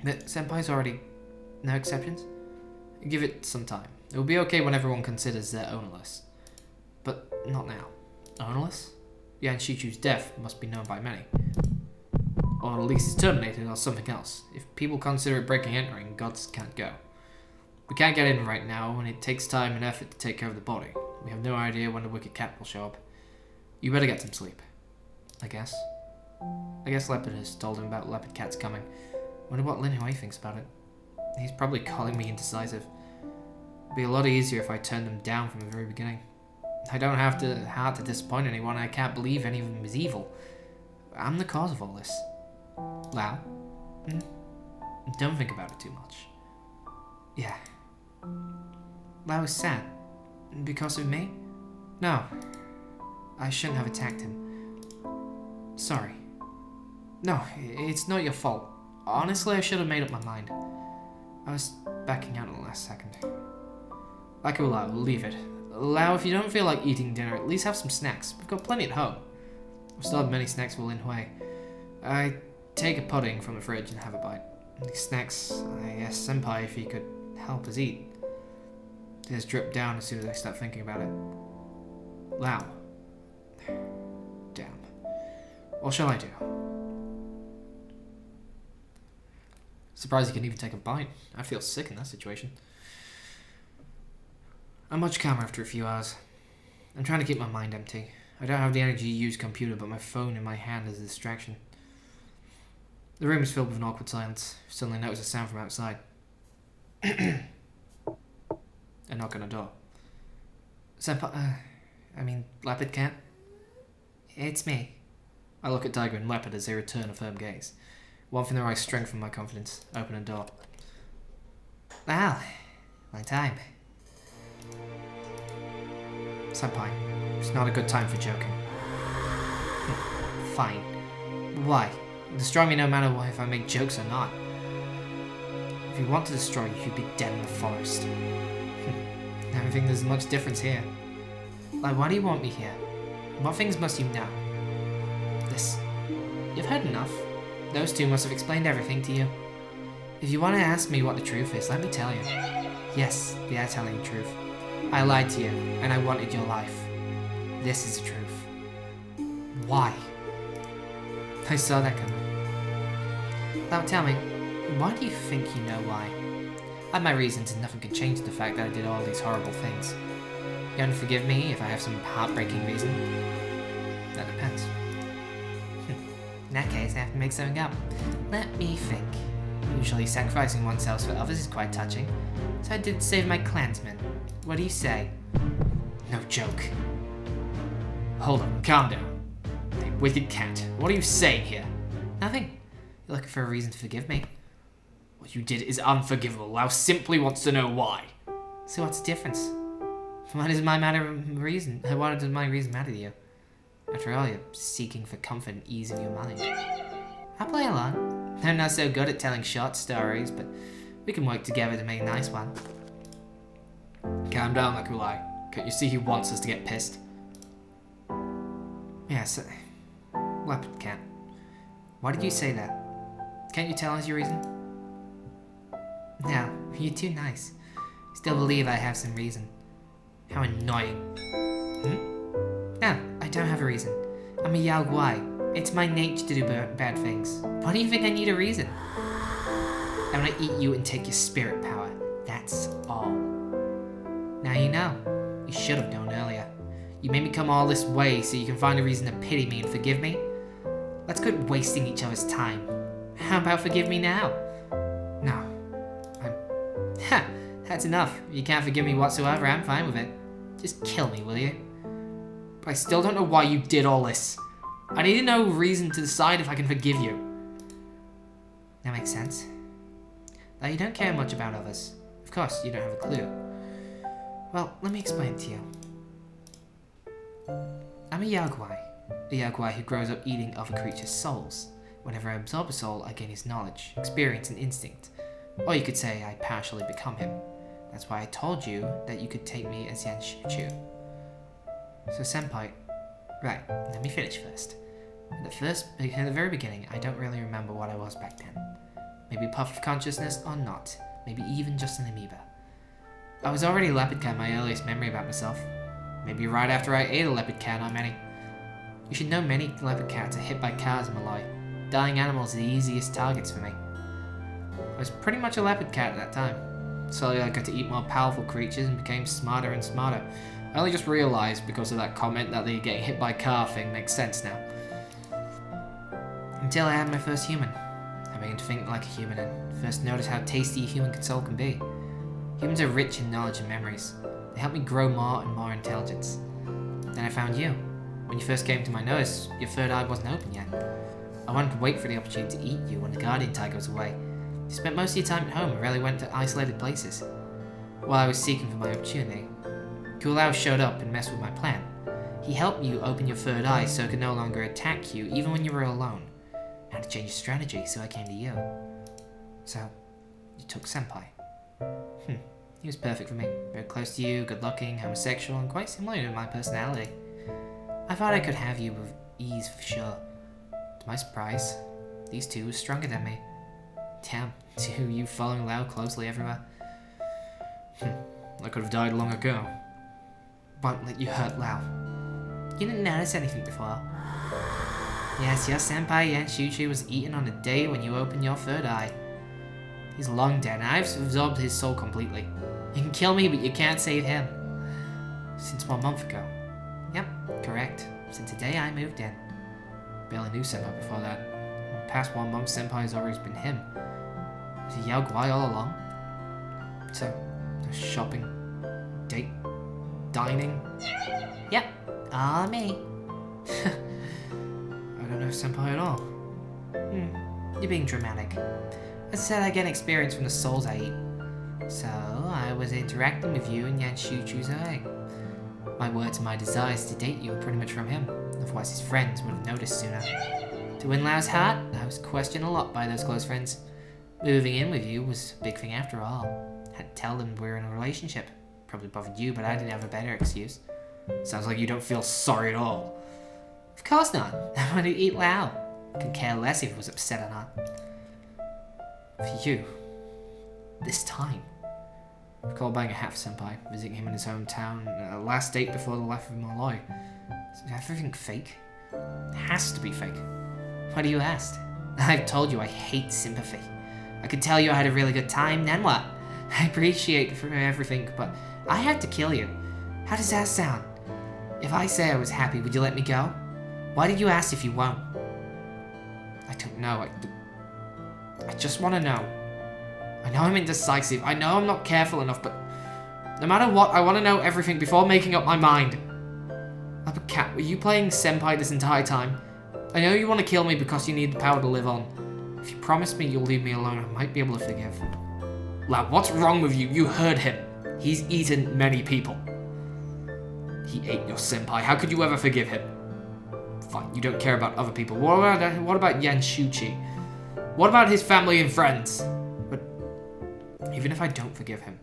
But Senpai's already... No exceptions? Give it some time. It will be okay when everyone considers they're ownerless. But not now. Ownerless? Yan Shichu's death must be known by many. Or at least it's terminated or something else. If people consider it breaking and entering, gods can't go. We can't get in right now, and it takes time and effort to take care of the body. We have no idea when the wicked cat will show up. You better get some sleep. I guess Leopard has told him about Leopard Cat's coming. Wonder what Lin Hui thinks about it. He's probably calling me indecisive. It'd be a lot easier if I turned him down from the very beginning. I don't have to disappoint anyone. I can't believe any of them is evil. I'm the cause of all this. Liao? Don't think about it too much. Yeah. Liao is sad. Because of me? No. I shouldn't have attacked him. Sorry. No, it's not your fault. Honestly, I should have made up my mind. I was backing out at the last second. Likulau, we'll leave it. Liao, if you don't feel like eating dinner, at least have some snacks. We've got plenty at home. We've still had many snacks for Lin Hui. I take a pudding from the fridge and have a bite. These snacks, I asked Senpai if he could help us eat. Tears drip down as soon as I start thinking about it. Liao. Damn. What shall I do? Surprised he can even take a bite. I feel sick in that situation. I'm much calmer after a few hours. I'm trying to keep my mind empty. I don't have the energy to use computer, but my phone in my hand is a distraction. The room is filled with an awkward silence. Suddenly notice a sound from outside. A knock on the door. Senpai, Leopard Cat? It's me. I look at Tiger and Leopard as they return a firm gaze. One from their eyes strengthen my confidence. Open the door. Wow, my time. Senpai, it's not a good time for joking. Fine. Why? Destroy me no matter what, if I make jokes or not. If you want to destroy you, you'd be dead in the forest. I don't think there's much difference here. Like, why do you want me here? What things must you know? This. You've heard enough. Those two must have explained everything to you. If you want to ask me what the truth is, let me tell you. Yes, they are telling the truth. I lied to you, and I wanted your life. This is the truth. Why? I saw that coming. Now tell me, why do you think you know why? I have my reasons, and nothing can change the fact that I did all these horrible things. You gonna forgive me if I have some heartbreaking reason? That depends. In that case, I have to make something up. Let me think. Usually sacrificing oneself for others is quite touching, so I did save my clansmen. What do you say? No joke. Hold on, calm down. Hey, wicked cat, what are you saying here? Nothing. You're looking for a reason to forgive me. What you did is unforgivable. Liao simply wants to know why. So what's the difference? Why does my reason matter to you? After all, you're seeking for comfort and ease of your mind. I'll play along. I'm not so good at telling short stories, but we can work together to make a nice one. Calm down, Likulau. Can't you see he wants us to get pissed? Yes, Leopard Cat. Why did you say that? Can't you tell us your reason? No, you're too nice. Still believe I have some reason. How annoying. No, I don't have a reason. I'm a Yao Guai. It's my nature to do bad things. Why do you think I need a reason? I want to eat you and take your spirit power. That's all. Now you know. You should have known earlier. You made me come all this way so you can find a reason to pity me and forgive me? Let's quit wasting each other's time. How about forgive me now? No. That's enough. You can't forgive me whatsoever, I'm fine with it. Just kill me, will you? But I still don't know why you did all this. I need to know reason to decide if I can forgive you. That makes sense. Though you don't care much about others. Of course, you don't have a clue. Well, let me explain it to you. I'm a Yao Guai. A Yao Guai who grows up eating other creatures' souls. Whenever I absorb a soul, I gain his knowledge, experience, and instinct. Or you could say I partially become him. That's why I told you that you could take me as Yan Shu. So Senpai, right, let me finish first. At the very beginning, I don't really remember what I was back then. Maybe a puff of consciousness or not. Maybe even just an amoeba. I was already a leopard cat, my earliest memory about myself. Maybe right after I ate a leopard cat on many. You should know many leopard cats are hit by cars in Malay. Dying animals are the easiest targets for me. I was pretty much a leopard cat at that time. Slowly I got to eat more powerful creatures and became smarter and smarter. I only just realised because of that comment that the getting hit by a car thing makes sense now. Until I had my first human. I began to think like a human and first noticed how tasty a human soul can be. Humans are rich in knowledge and memories. They help me grow more and more intelligence. Then I found you. When you first came to my notice, your third eye wasn't open yet. I wanted to wait for the opportunity to eat you when the guardian tiger was away. You spent most of your time at home and rarely went to isolated places. While I was seeking for my opportunity, Likulau showed up and messed with my plan. He helped you open your third eye so it could no longer attack you even when you were alone. I had to change your strategy, so I came to you. So, you took Senpai. He was perfect for me. Very close to you, good looking, homosexual, and quite similar to my personality. I thought I could have you with ease for sure. To my surprise, these two were stronger than me. Damn, two you following Liao closely everywhere. I could have died long ago. Won't let you hurt Liao. You didn't notice anything before. Yes, your senpai Yan Shu was eaten on the day when you opened your third eye. He's long dead, and I've absorbed his soul completely. You can kill me, but you can't save him. Since 1 month ago. Yep, correct. Since the day I moved in. Barely knew Senpai before that. In the past 1 month, Senpai has always been him. Was he Yao Guai all along? So, shopping, date, dining? Yep, all me. I don't know Senpai at all. You're being dramatic. As I said, I get experience from the souls I eat. So, I was interacting with you in Yanshuchu's eye. My words and my desires to date you were pretty much from him. Otherwise his friends would have noticed sooner. To win Liao's heart, I was questioned a lot by those close friends. Moving in with you was a big thing after all. Had to tell them we were in a relationship. Probably bothered you, but I didn't have a better excuse. Sounds like you don't feel sorry at all. Of course not. I want to eat Liao. Could care less if he was upset or not. For you, this time. I recall buying a hat for Senpai, visiting him in his hometown, last date before the life of Malloy. Is everything fake? It has to be fake. Why do you ask? I've told you I hate sympathy. I could tell you I had a really good time, then what? I appreciate everything, but I had to kill you. How does that sound? If I say I was happy, would you let me go? Why did you ask if you won't? I don't know. I just want to know. I know I'm indecisive. I know I'm not careful enough, but no matter what, I want to know everything before making up my mind. Leopard Cat, were you playing Senpai this entire time? I know you want to kill me because you need the power to live on. If you promise me you'll leave me alone, I might be able to forgive. Lao, what's wrong with you? You heard him. He's eaten many people. He ate your Senpai. How could you ever forgive him? Fine, you don't care about other people. What about Yanshuchi? What about his family and friends? But even if I don't forgive him...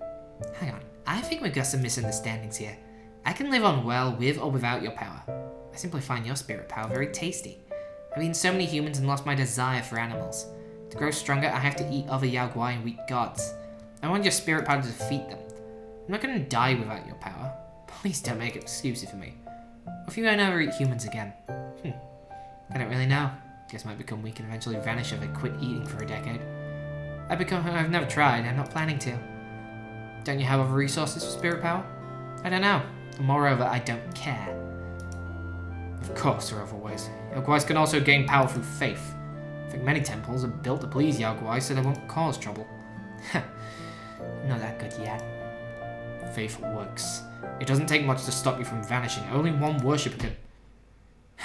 Hang on, I think we've got some misunderstandings here. I can live on well with or without your power. I simply find your spirit power very tasty. I've eaten so many humans and lost my desire for animals. To grow stronger, I have to eat other Yao Guai and weak gods. I want your spirit power to defeat them. I'm not going to die without your power. Please don't make excuses for me. What if you won't ever eat humans again? I don't really know. Guess I might become weak and eventually vanish if I quit eating for a decade. I've never tried. I'm not planning to. Don't you have other resources for spirit power? I don't know. And moreover, I don't care. Of course there are other ways. Yao Guais can also gain power through faith. I think many temples are built to please Yao Guai so they won't cause trouble. Not that good yet. Faith works. It doesn't take much to stop you from vanishing. Only one worshipper can...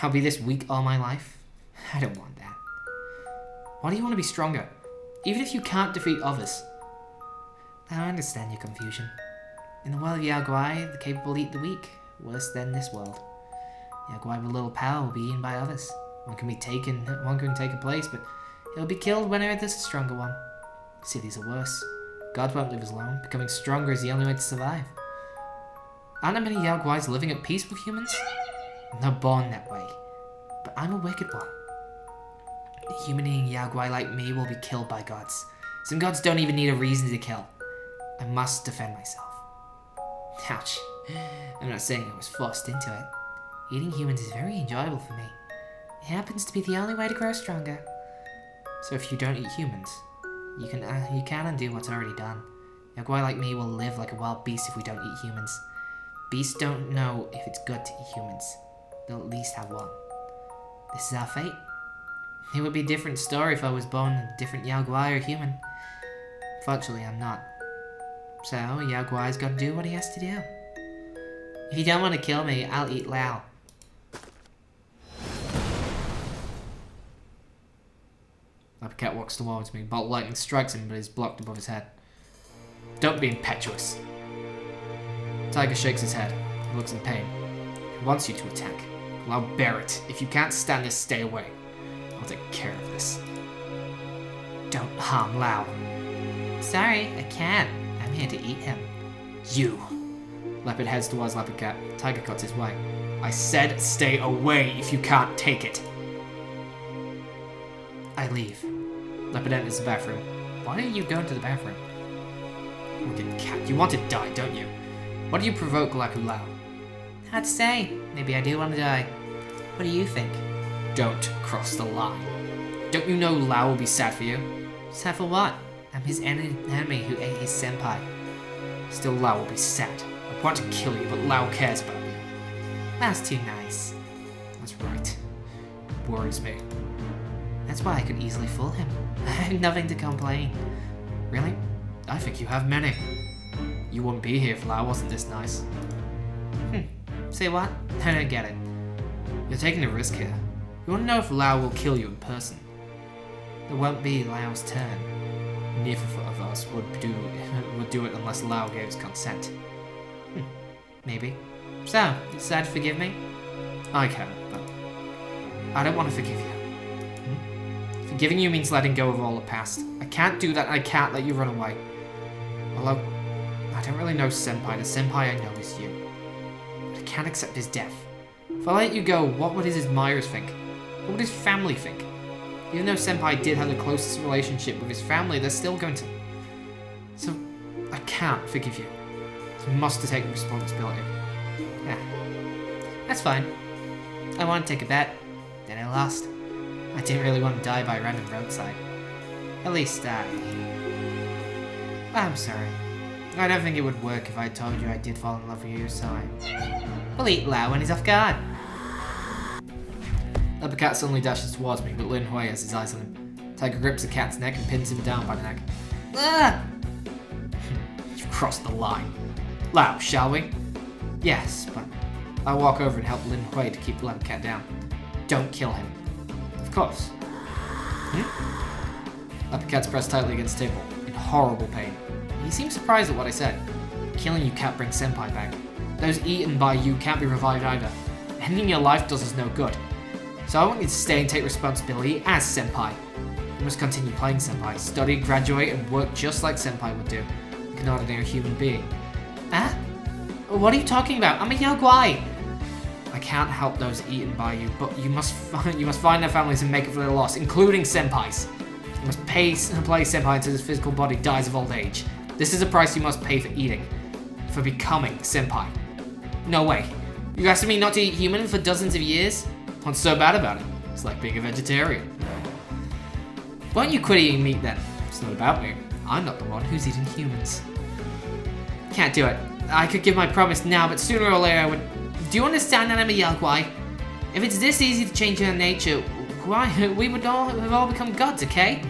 I'll be this weak all my life? I don't want that. Why do you want to be stronger? Even if you can't defeat others. I understand your confusion. In the world of Yao Guai, the capable eat the weak. Worse than this world. Yao Guai with little power will be eaten by others. One can take a place, but he'll be killed whenever there's a stronger one. Cities are worse. God won't live as long. Becoming stronger is the only way to survive. Aren't there many Yao Guais living at peace with humans? They're born that way. But I'm a wicked one. A human-eating Yao Guai like me will be killed by gods. Some gods don't even need a reason to kill. I must defend myself. Ouch. I'm not saying I was forced into it. Eating humans is very enjoyable for me. It happens to be the only way to grow stronger. So if you don't eat humans, you can undo what's already done. Yao Guai like me will live like a wild beast if we don't eat humans. Beasts don't know if it's good to eat humans. They'll at least have one. This is our fate. It would be a different story if I was born a different Yao Guai or human. Fortunately, I'm not. So, Yao Guai's got to do what he has to do. If you don't want to kill me, I'll eat Liao. Leopard Cat walks towards me. Bolt lightning strikes him, but is blocked above his head. Don't be impetuous. Tiger shakes his head. He looks in pain. He wants you to attack. Well, I'll bear it. If you can't stand this, stay away. I'll take care of this. Don't harm Liao. Sorry, I can't. I'm here to eat him. You. Leopard heads towards Leopard Cat. Tiger cuts his way. I said stay away if you can't take it. I leave. Leopard enters the bathroom. Why are you going to the bathroom? Wicked cat, you want to die, don't you? Why do you provoke Likulau? Hard to say. Maybe I do want to die. What do you think? Don't cross the line. Don't you know Liao will be sad for you? Sad for what? I'm his enemy who ate his senpai. Still Liao will be sad, I want to kill you, but Liao cares about you. That's too nice. That's right. It worries me. That's why I could easily fool him. I have nothing to complain. Really? I think you have many. You wouldn't be here if Liao wasn't this nice. Say what? I don't get it. You're taking a risk here. You want to know if Liao will kill you in person. It won't be Liao's turn. Neither of us would do it unless Liao gave his consent. Maybe. So, you decide to forgive me? I can, but I don't want to forgive you. Forgiving you means letting go of all the past. I can't do that. I can't let you run away. Although, I don't really know Senpai. The Senpai I know is you. But I can't accept his death. If I let you go, what would his admirers think? What would his family think? Even though Senpai did have the closest relationship with his family, they're still going to... So, I can't forgive you. You must take responsibility. Yeah. That's fine. I want to take a bet. Then I lost. I didn't really want to die by a random roadside. At least I'm sorry. I don't think it would work if I told you I did fall in love with you, so we'll eat Liao when he's off guard. The cat suddenly dashes towards me, but Lin Hui has his eyes on him. Tiger grips the cat's neck and pins him down by the neck. Ah! You've crossed the line. Liao, shall we? Yes, but I walk over and help Lin Hui to keep the leopard cat down. Don't kill him. Of course. Leopard cat's pressed tightly against the table, in horrible pain. He seems surprised at what I said. Killing you can't bring Senpai back. Those eaten by you can't be revived either. Ending your life does us no good. So I want you to stay and take responsibility as Senpai. You must continue playing Senpai, study, graduate, and work just like Senpai would do, like an ordinary human being. Ah? What are you talking about? I'm a Yaguai! I can't help those eaten by you, but you must find their families and make up for their loss, including Senpai's. You must play Senpai until his physical body dies of old age. This is a price you must pay for eating. For becoming Senpai. No way. You asking me not to eat human for dozens of years? What's so bad about it? It's like being a vegetarian. Why don't you quit eating meat then? It's not about me. I'm not the one who's eating humans. Can't do it. I could give my promise now, but sooner or later I would... Do you understand that I'm a Yaguai? If it's this easy to change your nature, why we would all have all become gods, okay?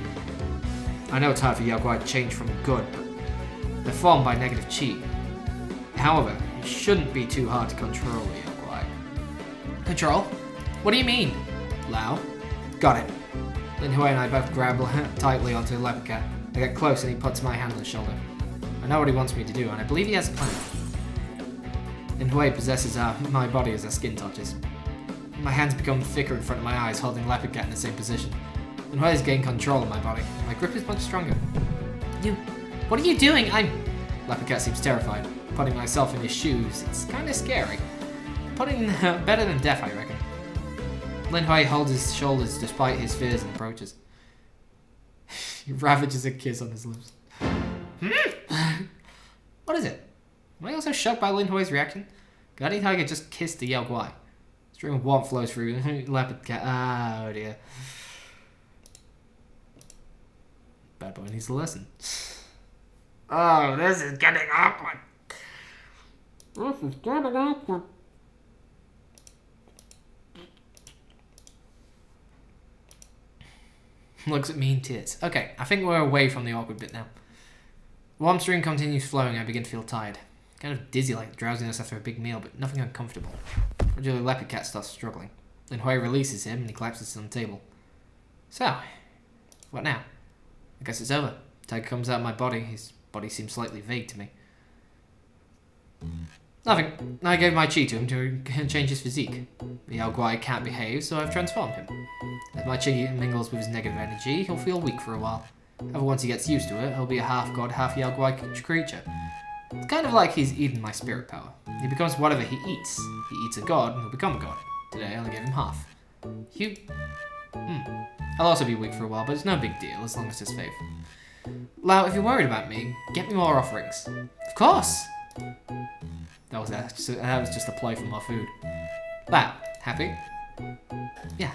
I know it's hard for Yaguai to change from good, but they're formed by negative chi. However, it shouldn't be too hard to control the Yaguai. Control? What do you mean? Liao? Got it. Lin Hui and I both grab tightly onto the leopard cat. I get close and he puts my hand on his shoulder. I know what he wants me to do, and I believe he has a plan. Lin Hui possesses my body as her skin touches. My hands become thicker in front of my eyes, holding leopard cat in the same position. Lin Hui has gained control of my body. My grip is much stronger. What are you doing? Leopard cat seems terrified. Putting myself in his shoes, it's kind of scary. Better than death, I reckon. Lin Hui holds his shoulders despite his fears and approaches. He ravages a kiss on his lips. What is it? Am I also shocked by Lin Hui's reaction? Guardian Tiger just kissed the Yaguai. A stream of warmth flows through leopard cat. Oh dear. Bad boy needs to listen. Oh, this is getting awkward. Looks at me in tears. Okay, I think we're away from the awkward bit now. Warm stream continues flowing. I begin to feel tired. Kind of dizzy, like drowsiness after a big meal, but nothing uncomfortable. Gradually, leopard cat starts struggling. Lin Hui releases him and he collapses on the table. So, what now? I guess it's over. Tiger comes out of my body. His body seems slightly vague to me. Nothing. I gave my chi to him to change his physique. The Yaguai can't behave, so I've transformed him. As my chi mingles with his negative energy, he'll feel weak for a while. However, once he gets used to it, he'll be a half-god, half-Yaguai creature. It's kind of like he's eaten my spirit power. He becomes whatever he eats. He eats a god, and he'll become a god. Today, I only gave him half. I'll also be weak for a while, but it's no big deal, as long as there's faith. Liao, if you're worried about me, get me more offerings. Of course! That was just a play for more food. Liao, happy? Yeah.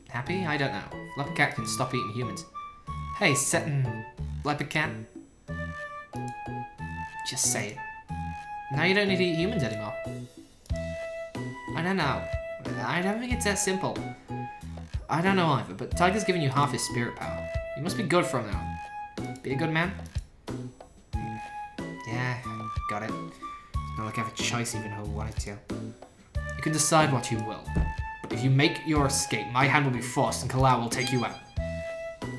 Happy? I don't know. Leopard cat can stop eating humans. Hey, leopard cat. Just say it. Now you don't need to eat humans anymore. I don't know. I don't think it's that simple. I don't know either, but Tiger's giving you half his spirit power. You must be good from now. Be a good man? Yeah, got it. It's not like I have a choice even if I wanted to. You can decide what you will. But if you make your escape, my hand will be forced and Likulau will take you out.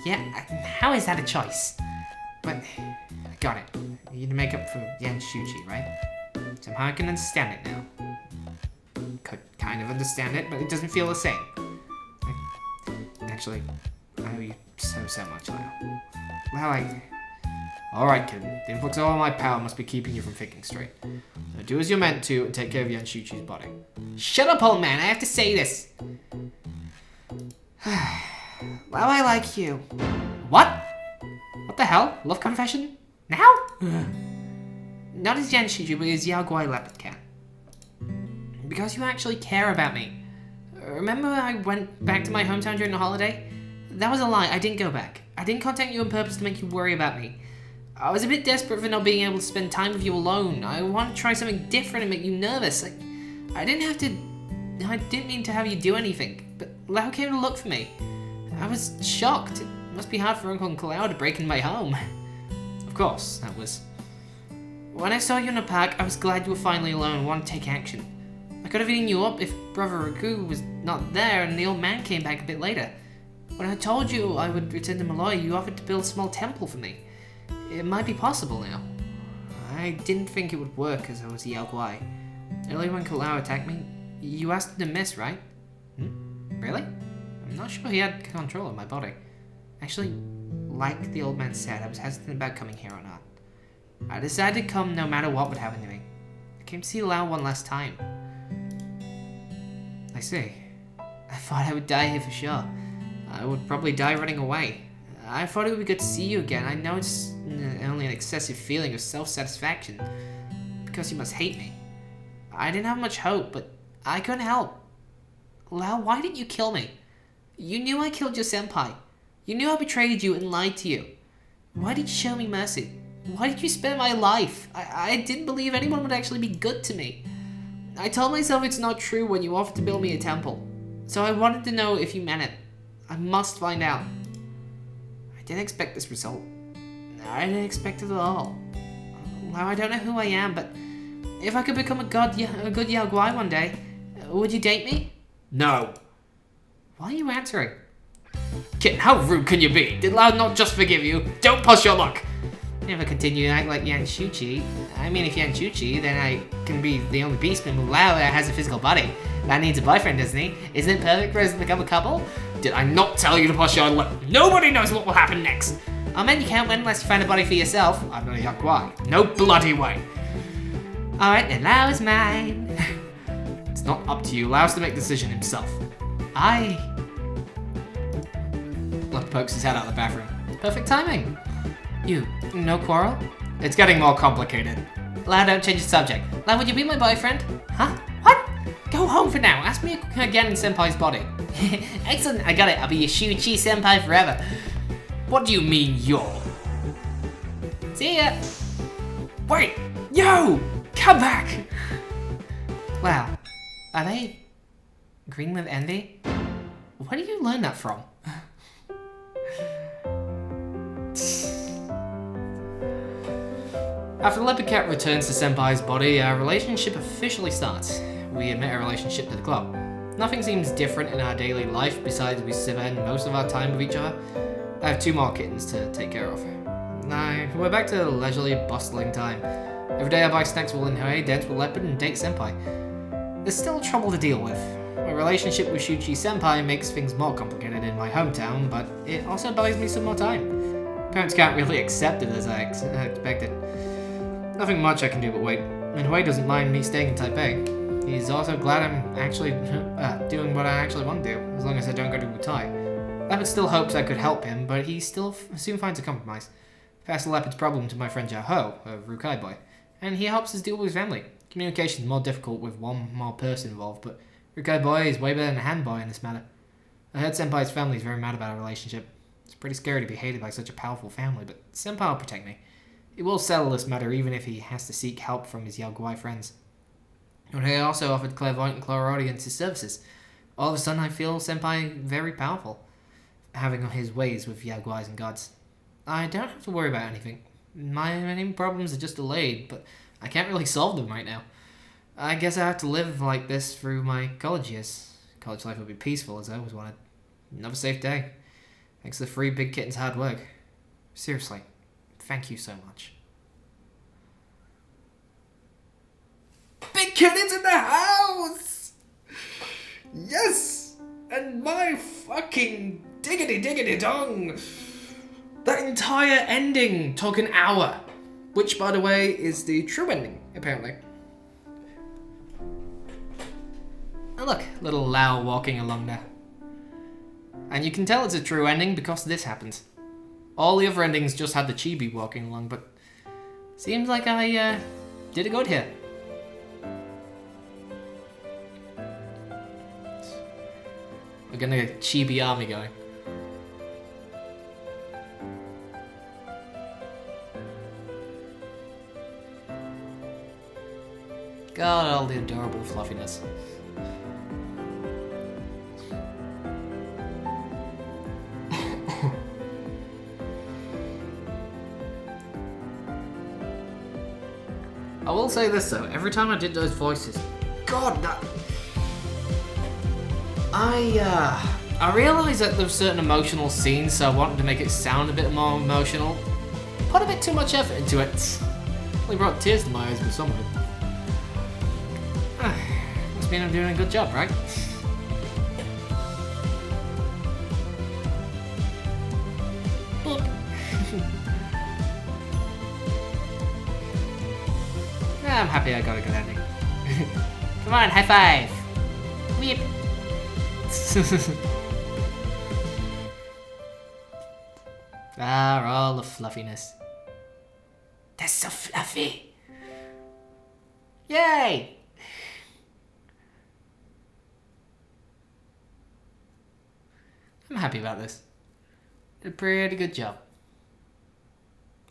Yeah, how is that a choice? But, I got it. You need to make up for Yanshuchi, right? Somehow I can understand it now. Could kind of understand it, but it doesn't feel the same. Actually, I owe you so much, Liao. Liao, Alright, kid. The influx of all my power must be keeping you from thinking straight. Now do as you're meant to and take care of Yanshuchi's body. Shut up, old man. I have to say this. Liao, I like you. What? What the hell? Love confession? Now? Not as Yanshuchi, but as Yao Guai leopard cat. Because you actually care about me. Remember I went back to my hometown during the holiday? That was a lie. I didn't go back. I didn't contact you on purpose to make you worry about me. I was a bit desperate for not being able to spend time with you alone. I wanted to try something different and make you nervous. I didn't mean to have you do anything, but Liao came to look for me. I was shocked. It must be hard for Uncle and Likulau to break into my home. Of course, that was. When I saw you in the park, I was glad you were finally alone and wanted to take action. I could have eaten you up if Brother Ragu was not there and the old man came back a bit later. When I told you I would return to Malloy, you offered to build a small temple for me. It might be possible now. I didn't think it would work as I was Yao Guai. Earlier when Likulau attacked me, you asked him to miss, right? Really? I'm not sure he had control of my body. Actually, like the old man said, I was hesitant about coming here or not. I decided to come no matter what would happen to me. I came to see Liao one last time. I see. I thought I would die here for sure. I would probably die running away. I thought it would be good to see you again. I know it's only an excessive feeling of self-satisfaction. Because you must hate me. I didn't have much hope, but I couldn't help. Liao, why didn't you kill me? You knew I killed your senpai. You knew I betrayed you and lied to you. Why did you show me mercy? Why did you spare my life? I didn't believe anyone would actually be good to me. I told myself it's not true when you offered to build me a temple. So I wanted to know if you meant it. I must find out. I didn't expect this result. I didn't expect it at all. Now I don't know who I am, but if I could become a good Yao Guai one day, would you date me? No. Why are you answering? Kid, how rude can you be? Did Liao not just forgive you? Don't push your luck! If I continue to act like Yanshuchi, if Yanshuchi, then I can be the only beastman with Liao that has a physical body. That needs a boyfriend, doesn't he? Isn't it perfect for us to become a couple? Did I not tell you to push your luck? Nobody knows what will happen next! I meant you can't win unless you find a body for yourself. I'm not a Yao Guai. No bloody way! Alright, then Liao is mine. It's not up to you. Liao's to make the decision himself. Luck pokes his head out of the bathroom. Perfect timing. You, no quarrel? It's getting more complicated. Liao, don't change the subject. Liao, would you be my boyfriend? Huh? What? Go home for now. Ask me again in Senpai's body. Excellent, I got it. I'll be your Shuchi Senpai forever. What do you mean, you're? See ya. Wait, yo! Come back! Wow, are they green with envy? Where did you learn that from? After the leopard cat returns to Senpai's body, our relationship officially starts. We admit our relationship to the club. Nothing seems different in our daily life besides we spend most of our time with each other. I have 2 more kittens to take care of. Now, we're back to leisurely, bustling time. Every day I buy snacks with Linhui, dance with Leopard, and date Senpai. There's still trouble to deal with. My relationship with Shuchi Senpai makes things more complicated in my hometown, but it also buys me some more time. Parents can't really accept it as I expected. Nothing much I can do but wait. Linhui doesn't mind me staying in Taipei. He's also glad I'm actually doing what I actually want to do, as long as I don't go to Wutai. Leopard still hopes I could help him, but he still soon finds a compromise. Pass the Leopard's problem to my friend Jiao Ho, a Rukai boy, and he helps us deal with his family. Communication is more difficult with one more person involved, but Rukai boy is way better than a hand boy in this matter. I heard Senpai's family is very mad about our relationship. It's pretty scary to be hated by such a powerful family, but Senpai will protect me. He will settle this matter even if he has to seek help from his Yaguai friends. And he also offered clairvoyant and clairaudience his services. All of a sudden I feel Senpai very powerful, having his ways with Yaguais and gods. I don't have to worry about anything. My main problems are just delayed, but I can't really solve them right now. I guess I have to live like this through my college years. College life will be peaceful as I always wanted. Another safe day. Thanks to the 3 big kittens' hard work. Seriously, thank you so much. Big kittens in the house! Yes! And my fucking diggity dong! That entire ending took an hour. Which, by the way, is the true ending, apparently. And look, little Liao walking along there. And you can tell it's a true ending because this happens. All the other endings just had the chibi walking along, but seems like I did it good here. We're gonna get a chibi army going. God, all the adorable fluffiness. I will say this though, every time I did those voices, God, that... I realised that there were certain emotional scenes, so I wanted to make it sound a bit more emotional. Put a bit too much effort into it. Only brought tears to my eyes with some of it. Must mean I'm doing a good job, right? I'm happy I got a good ending. Come on, high five! Weep! All the fluffiness. That's so fluffy! Yay! I'm happy about this. Did a pretty good job.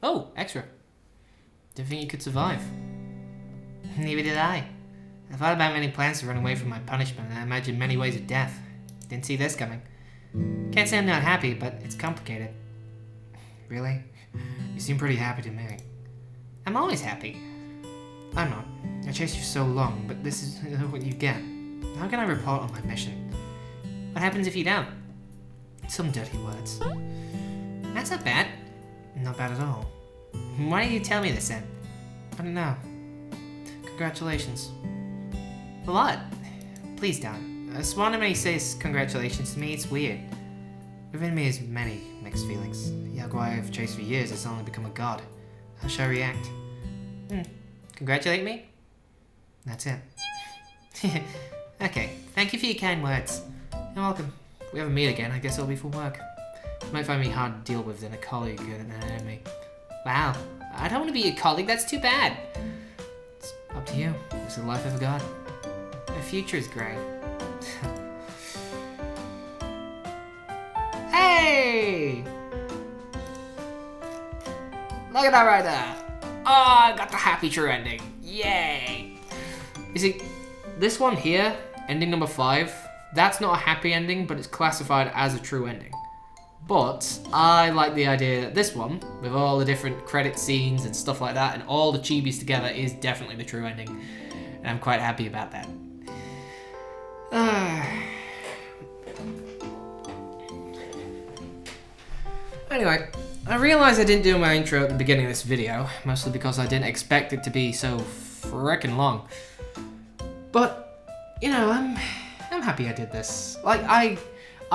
Oh, extra. Didn't think you could survive. Neither did I. I thought about many plans to run away from my punishment, and I imagined many ways of death. Didn't see this coming. Can't say I'm not happy, but it's complicated. Really? You seem pretty happy to me. I'm always happy. I'm not. I chased you so long, but this is what you get. How can I report on my mission? What happens if you don't? Some dirty words. That's not bad. Not bad at all. Why don't you tell me this then? I don't know. Congratulations. For what? Please don't. As Swaname says congratulations to me, it's weird. Within me is many mixed feelings. Yaguai I've chased for years has only become a god. How shall I react? Congratulate me? That's it. Okay, thank you for your kind words. You're welcome. If we ever meet again, I guess it'll be for work. You might find me hard to deal with than a colleague and an enemy. Wow, I don't want to be your colleague, that's too bad. It's up to you. It's the life of a god. The future is great. Hey! Look at that right there. Oh, I got the happy true ending. Yay! You see, this one here, ending number 5, that's not a happy ending, but it's classified as a true ending. But I like the idea that this one, with all the different credit scenes and stuff like that, and all the chibis together, is definitely the true ending. And I'm quite happy about that. Anyway, I realised I didn't do my intro at the beginning of this video, mostly because I didn't expect it to be so frickin' long. But, you know, I'm happy I did this. Like, I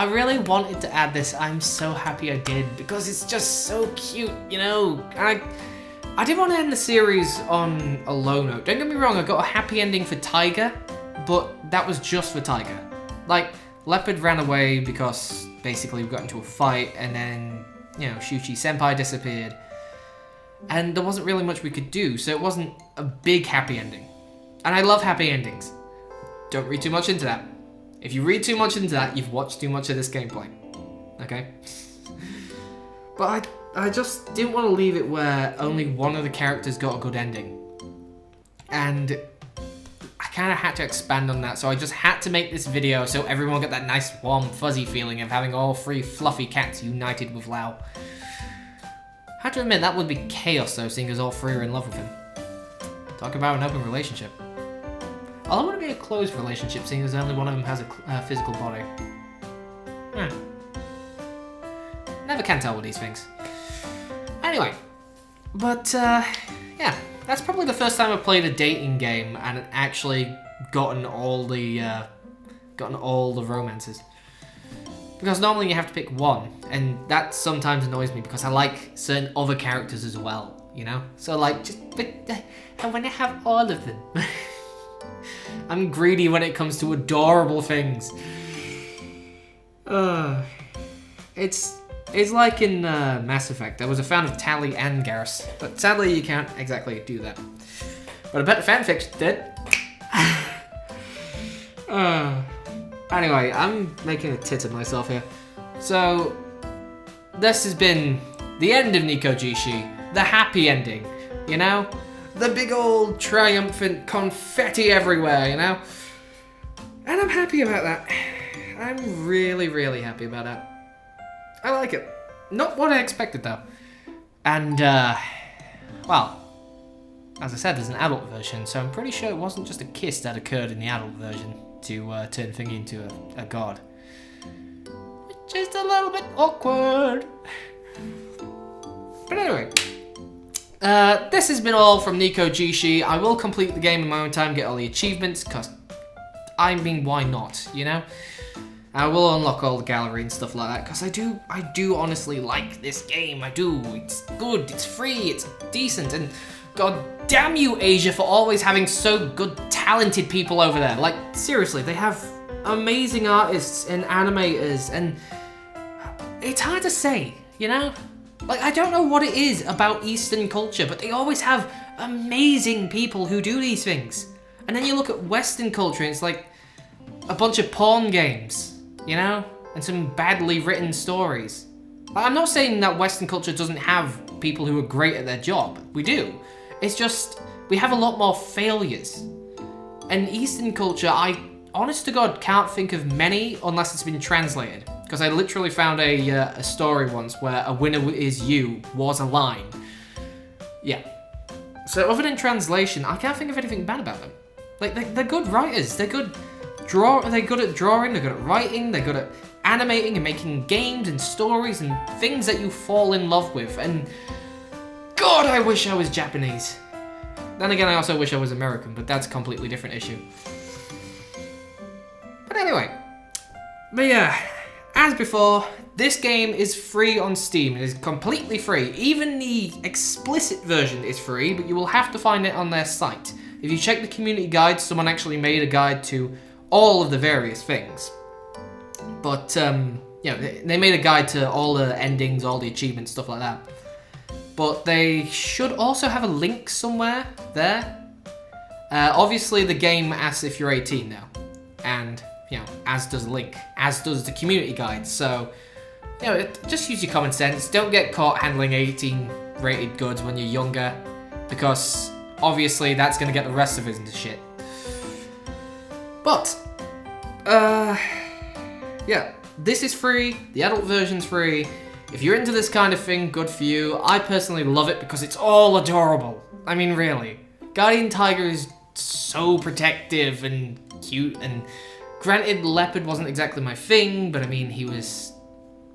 really wanted to add this. I'm so happy I did, because it's just so cute, you know? I did want to end the series on a low note. Don't get me wrong, I got a happy ending for Tiger, but that was just for Tiger. Like, Leopard ran away because basically we got into a fight, and then, you know, Shuchi Senpai disappeared. And there wasn't really much we could do, so it wasn't a big happy ending. And I love happy endings. Don't read too much into that. If you read too much into that, you've watched too much of this gameplay. Okay? But I just didn't want to leave it where only one of the characters got a good ending. And I kind of had to expand on that, so I just had to make this video so everyone got that nice, warm, fuzzy feeling of having all 3 fluffy cats united with Liao. I have to admit, that would be chaos though, seeing as all 3 are in love with him. Talk about an open relationship. Although it would be a closed relationship, seeing as only one of them has a physical body. Never can tell with these things. Anyway, but yeah, that's probably the first time I've played a dating game and actually gotten all the romances. Because normally you have to pick one, and that sometimes annoys me because I like certain other characters as well, you know? So like, I want to have all of them. I'm greedy when it comes to adorable things. It's like in Mass Effect. I was a fan of Tali and Garrus, but sadly you can't exactly do that. But I bet the fanfics did. Anyway, I'm making a tit of myself here. So, this has been the end of Nekojishi, the happy ending, you know? The big old triumphant confetti everywhere, you know? And I'm happy about that. I'm really, really happy about that. I like it. Not what I expected though. And, well, as I said, there's an adult version, so I'm pretty sure it wasn't just a kiss that occurred in the adult version to turn Thingy into a god. Which is a little bit awkward. But anyway, this has been all from Nekojishi. I will complete the game in my own time, get all the achievements, because, I mean, why not, you know? I will unlock all the gallery and stuff like that, because I do honestly like this game, I do. It's good, it's free, it's decent, and god damn you, Asia, for always having so good, talented people over there. Like, seriously, they have amazing artists and animators, and it's hard to say, you know? Like, I don't know what it is about Eastern culture, but they always have amazing people who do these things. And then you look at Western culture, and it's like a bunch of porn games. You know? And some badly written stories. I'm not saying that Western culture doesn't have people who are great at their job. We do. It's just, we have a lot more failures. And Eastern culture, I, honest to God, can't think of many unless it's been translated. Because I literally found a story once where a winner is you was a line. Yeah. So other than translation, I can't think of anything bad about them. Like, they're good writers. They're good they're good at drawing, they're good at writing, they're good at animating and making games and stories and things that you fall in love with. And God, I wish I was Japanese. Then again, I also wish I was American, but that's a completely different issue. But anyway, yeah, as before, this game is free on Steam. It is completely free. Even the explicit version is free, but you will have to find it on their site. If you check the community guide, someone actually made a guide to all of the various things. But, you know, they made a guide to all the endings, all the achievements, stuff like that. But they should also have a link somewhere there. Obviously, the game asks if you're 18 now. And, you know, as does the link, as does the community guide. So, you know, just use your common sense. Don't get caught handling 18 rated goods when you're younger. Because, obviously, that's going to get the rest of us into shit. But, yeah, this is free, the adult version's free. If you're into this kind of thing, good for you. I personally love it because it's all adorable. I mean, really. Guardian Tiger is so protective and cute, and granted, Leopard wasn't exactly my thing, but I mean, he was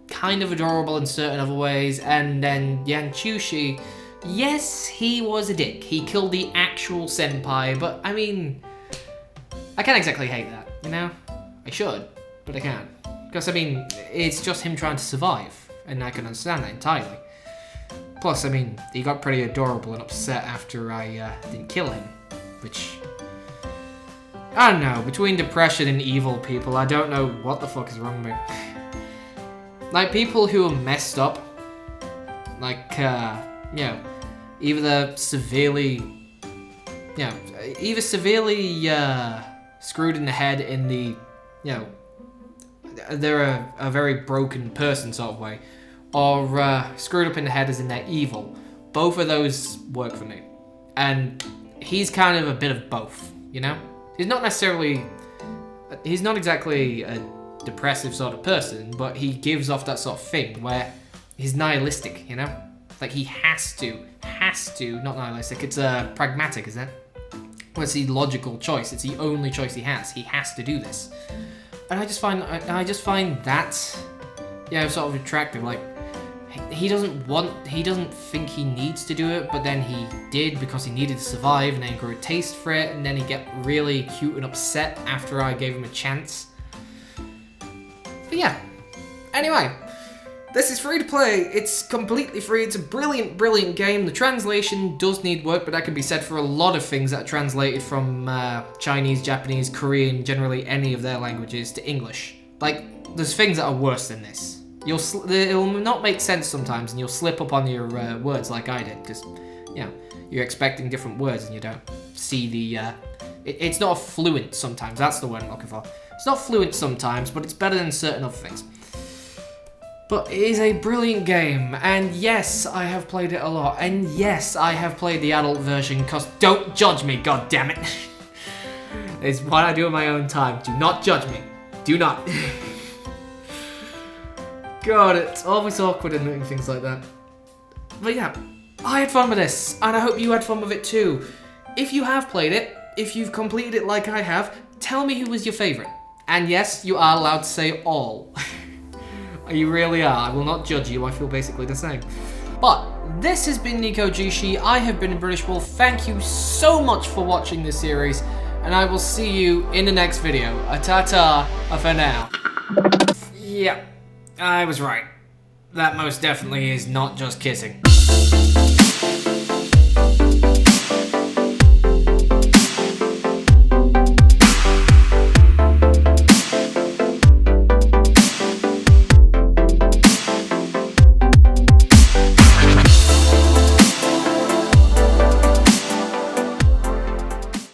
kind of adorable in certain other ways. And then Yanchushi, yes, he was a dick. He killed the actual Senpai, but I mean, I can't exactly hate that, you know? I should, but I can't. Because, I mean, it's just him trying to survive, and I can understand that entirely. Plus, I mean, he got pretty adorable and upset after I didn't kill him, which, I don't know, between depression and evil people, I don't know what the fuck is wrong with me. Like, people who are messed up, like, you know, either severely screwed in the head in the, you know, they're a very broken person sort of way, or screwed up in the head as in they're evil. Both of those work for me. And he's kind of a bit of both, you know? He's not exactly a depressive sort of person, but he gives off that sort of thing where he's nihilistic, you know? Like he has to, not nihilistic, it's pragmatic, is it? Well, it's the logical choice, it's the only choice he has to do this. And I just find that, yeah, sort of attractive, like, he doesn't think he needs to do it, but then he did because he needed to survive, and then he grew a taste for it, and then he get really cute and upset after I gave him a chance. But yeah, anyway, this is free to play. It's completely free. It's a brilliant, brilliant game. The translation does need work, but that can be said for a lot of things that are translated from Chinese, Japanese, Korean, generally any of their languages to English. Like, there's things that are worse than this. It'll not make sense sometimes, and you'll slip up on your words like I did, because, you know, you're expecting different words and you don't see the... It's not fluent sometimes, that's the word I'm looking for. It's not fluent sometimes, but it's better than certain other things. But it is a brilliant game, and yes, I have played it a lot, and yes, I have played the adult version, because don't judge me, goddammit. It's what I do in my own time. Do not judge me. Do not. God, it's always awkward in doing things like that. But yeah, I had fun with this, and I hope you had fun with it too. If you have played it, if you've completed it like I have, tell me who was your favourite. And yes, you are allowed to say all. You really are. I will not judge you. I feel basically the same. But this has been Nekojishi. I have been British Wolf. Thank you so much for watching this series, and I will see you in the next video. Ta-ta for now. Yeah. I was right. That most definitely is not just kissing.